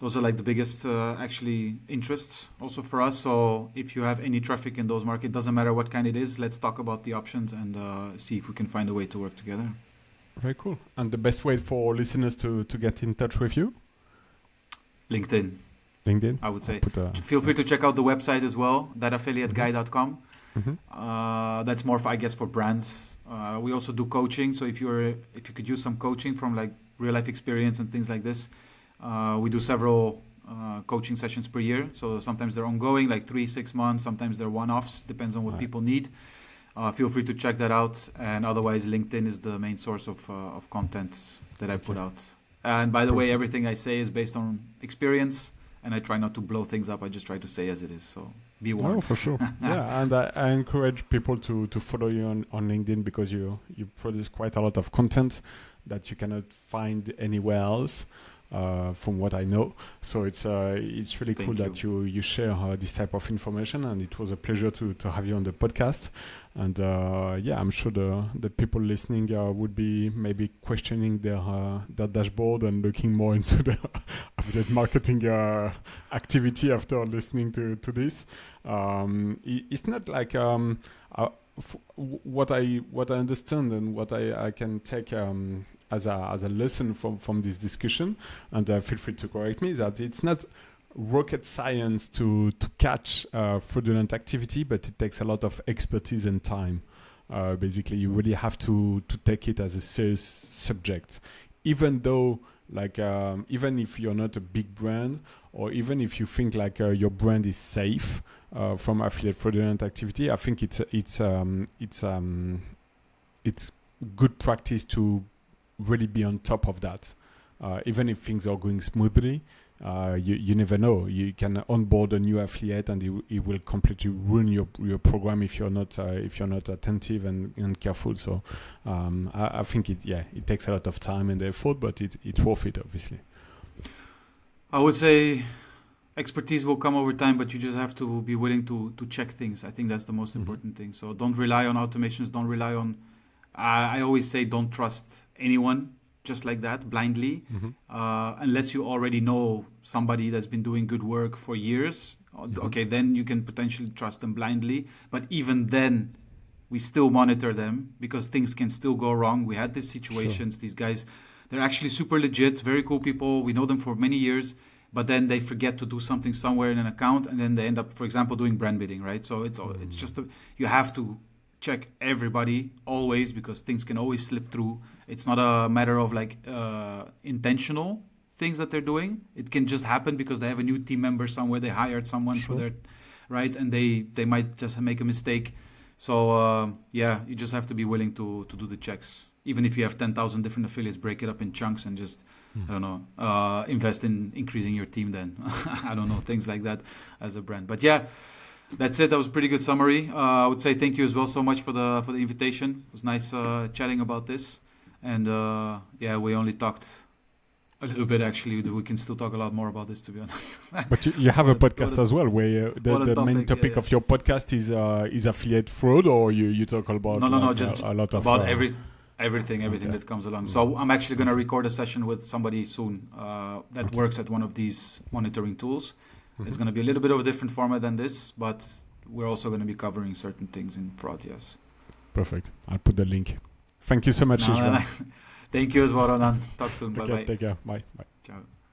[SPEAKER 2] Those are like the biggest actually interests also for us. So if you have any traffic in those markets, doesn't matter what kind it is, let's talk about the options and see if we can find a way to work together.
[SPEAKER 1] Very cool. And the best way for listeners to get in touch with you?
[SPEAKER 2] LinkedIn.
[SPEAKER 1] LinkedIn?
[SPEAKER 2] I would say. Feel free to check out the website as well, thataffiliateguy.com. That's more, for brands. We also do coaching. So if you could use some coaching from like real life experience and things like this, we do several coaching sessions per year. So sometimes they're ongoing, like 3-6 months. Sometimes they're one-offs. Depends on what people need. Feel free to check that out. And otherwise, LinkedIn is the main source of content that I put out. And by the way, everything I say is based on experience. And I try not to blow things up. I just try to say as it is. So be warned.
[SPEAKER 1] Oh, for sure. Yeah, and I encourage people to follow you on LinkedIn because you produce quite a lot of content that you cannot find anywhere else. From what I know, so it's really cool that you share this type of information, and it was a pleasure to have you on the podcast. And I'm sure the people listening would be maybe questioning their dashboard and looking more into the affiliate marketing activity after listening to this. It's not like what I understand and what I can take as a lesson from this discussion, and feel free to correct me, that it's not rocket science to catch fraudulent activity, but it takes a lot of expertise and time. Basically, you really have to take it as a serious subject, even though even if you're not a big brand, or even if you think like your brand is safe from affiliate fraudulent activity. I think it's good practice to really be on top of that. Even if things are going smoothly, you never know. You can onboard a new affiliate and it will completely ruin your program if you're not attentive and careful. So I think it takes a lot of time and effort, but it's worth it, obviously.
[SPEAKER 2] I would say expertise will come over time, but you just have to be willing to check things. I think that's the most important thing. So don't rely on automations. Don't rely on. I always say don't trust anyone just like that blindly, unless you already know somebody that's been doing good work for years. Okay, then you can potentially trust them blindly. But even then, we still monitor them because things can still go wrong. We had these situations. Sure. These guys, they're actually super legit, very cool people. We know them for many years, but then they forget to do something somewhere in an account, and then they end up, for example, doing brand bidding, right? So it's just you have to check everybody always, because things can always slip through. It's not a matter of like intentional things that they're doing. It can just happen because they have a new team member somewhere. They hired someone for their right, and they might just make a mistake. So you just have to be willing to do the checks. Even if you have 10,000 different affiliates, break it up in chunks and just I don't know, invest in increasing your team. Then I don't know, things like that as a brand. But yeah, that's it. That was a pretty good summary. I would say thank you as well so much for the invitation. It was nice chatting about this. And we only talked a little bit, actually. We can still talk a lot more about this, to be honest.
[SPEAKER 1] But you have a podcast as well, where the main topic of your podcast is affiliate fraud, or you talk about
[SPEAKER 2] just
[SPEAKER 1] a lot of
[SPEAKER 2] about everything that comes along. So I'm actually going to record a session with somebody soon that works at one of these monitoring tools. It's going to be a little bit of a different format than this, but we're also going to be covering certain things in fraud. Yes.
[SPEAKER 1] Perfect. I'll put the link. Thank you so much, Ishtvan.
[SPEAKER 2] Thank you as well, Ronan. Talk soon.
[SPEAKER 1] Okay,
[SPEAKER 2] Bye-bye.
[SPEAKER 1] take care. Bye. Bye.
[SPEAKER 2] Ciao.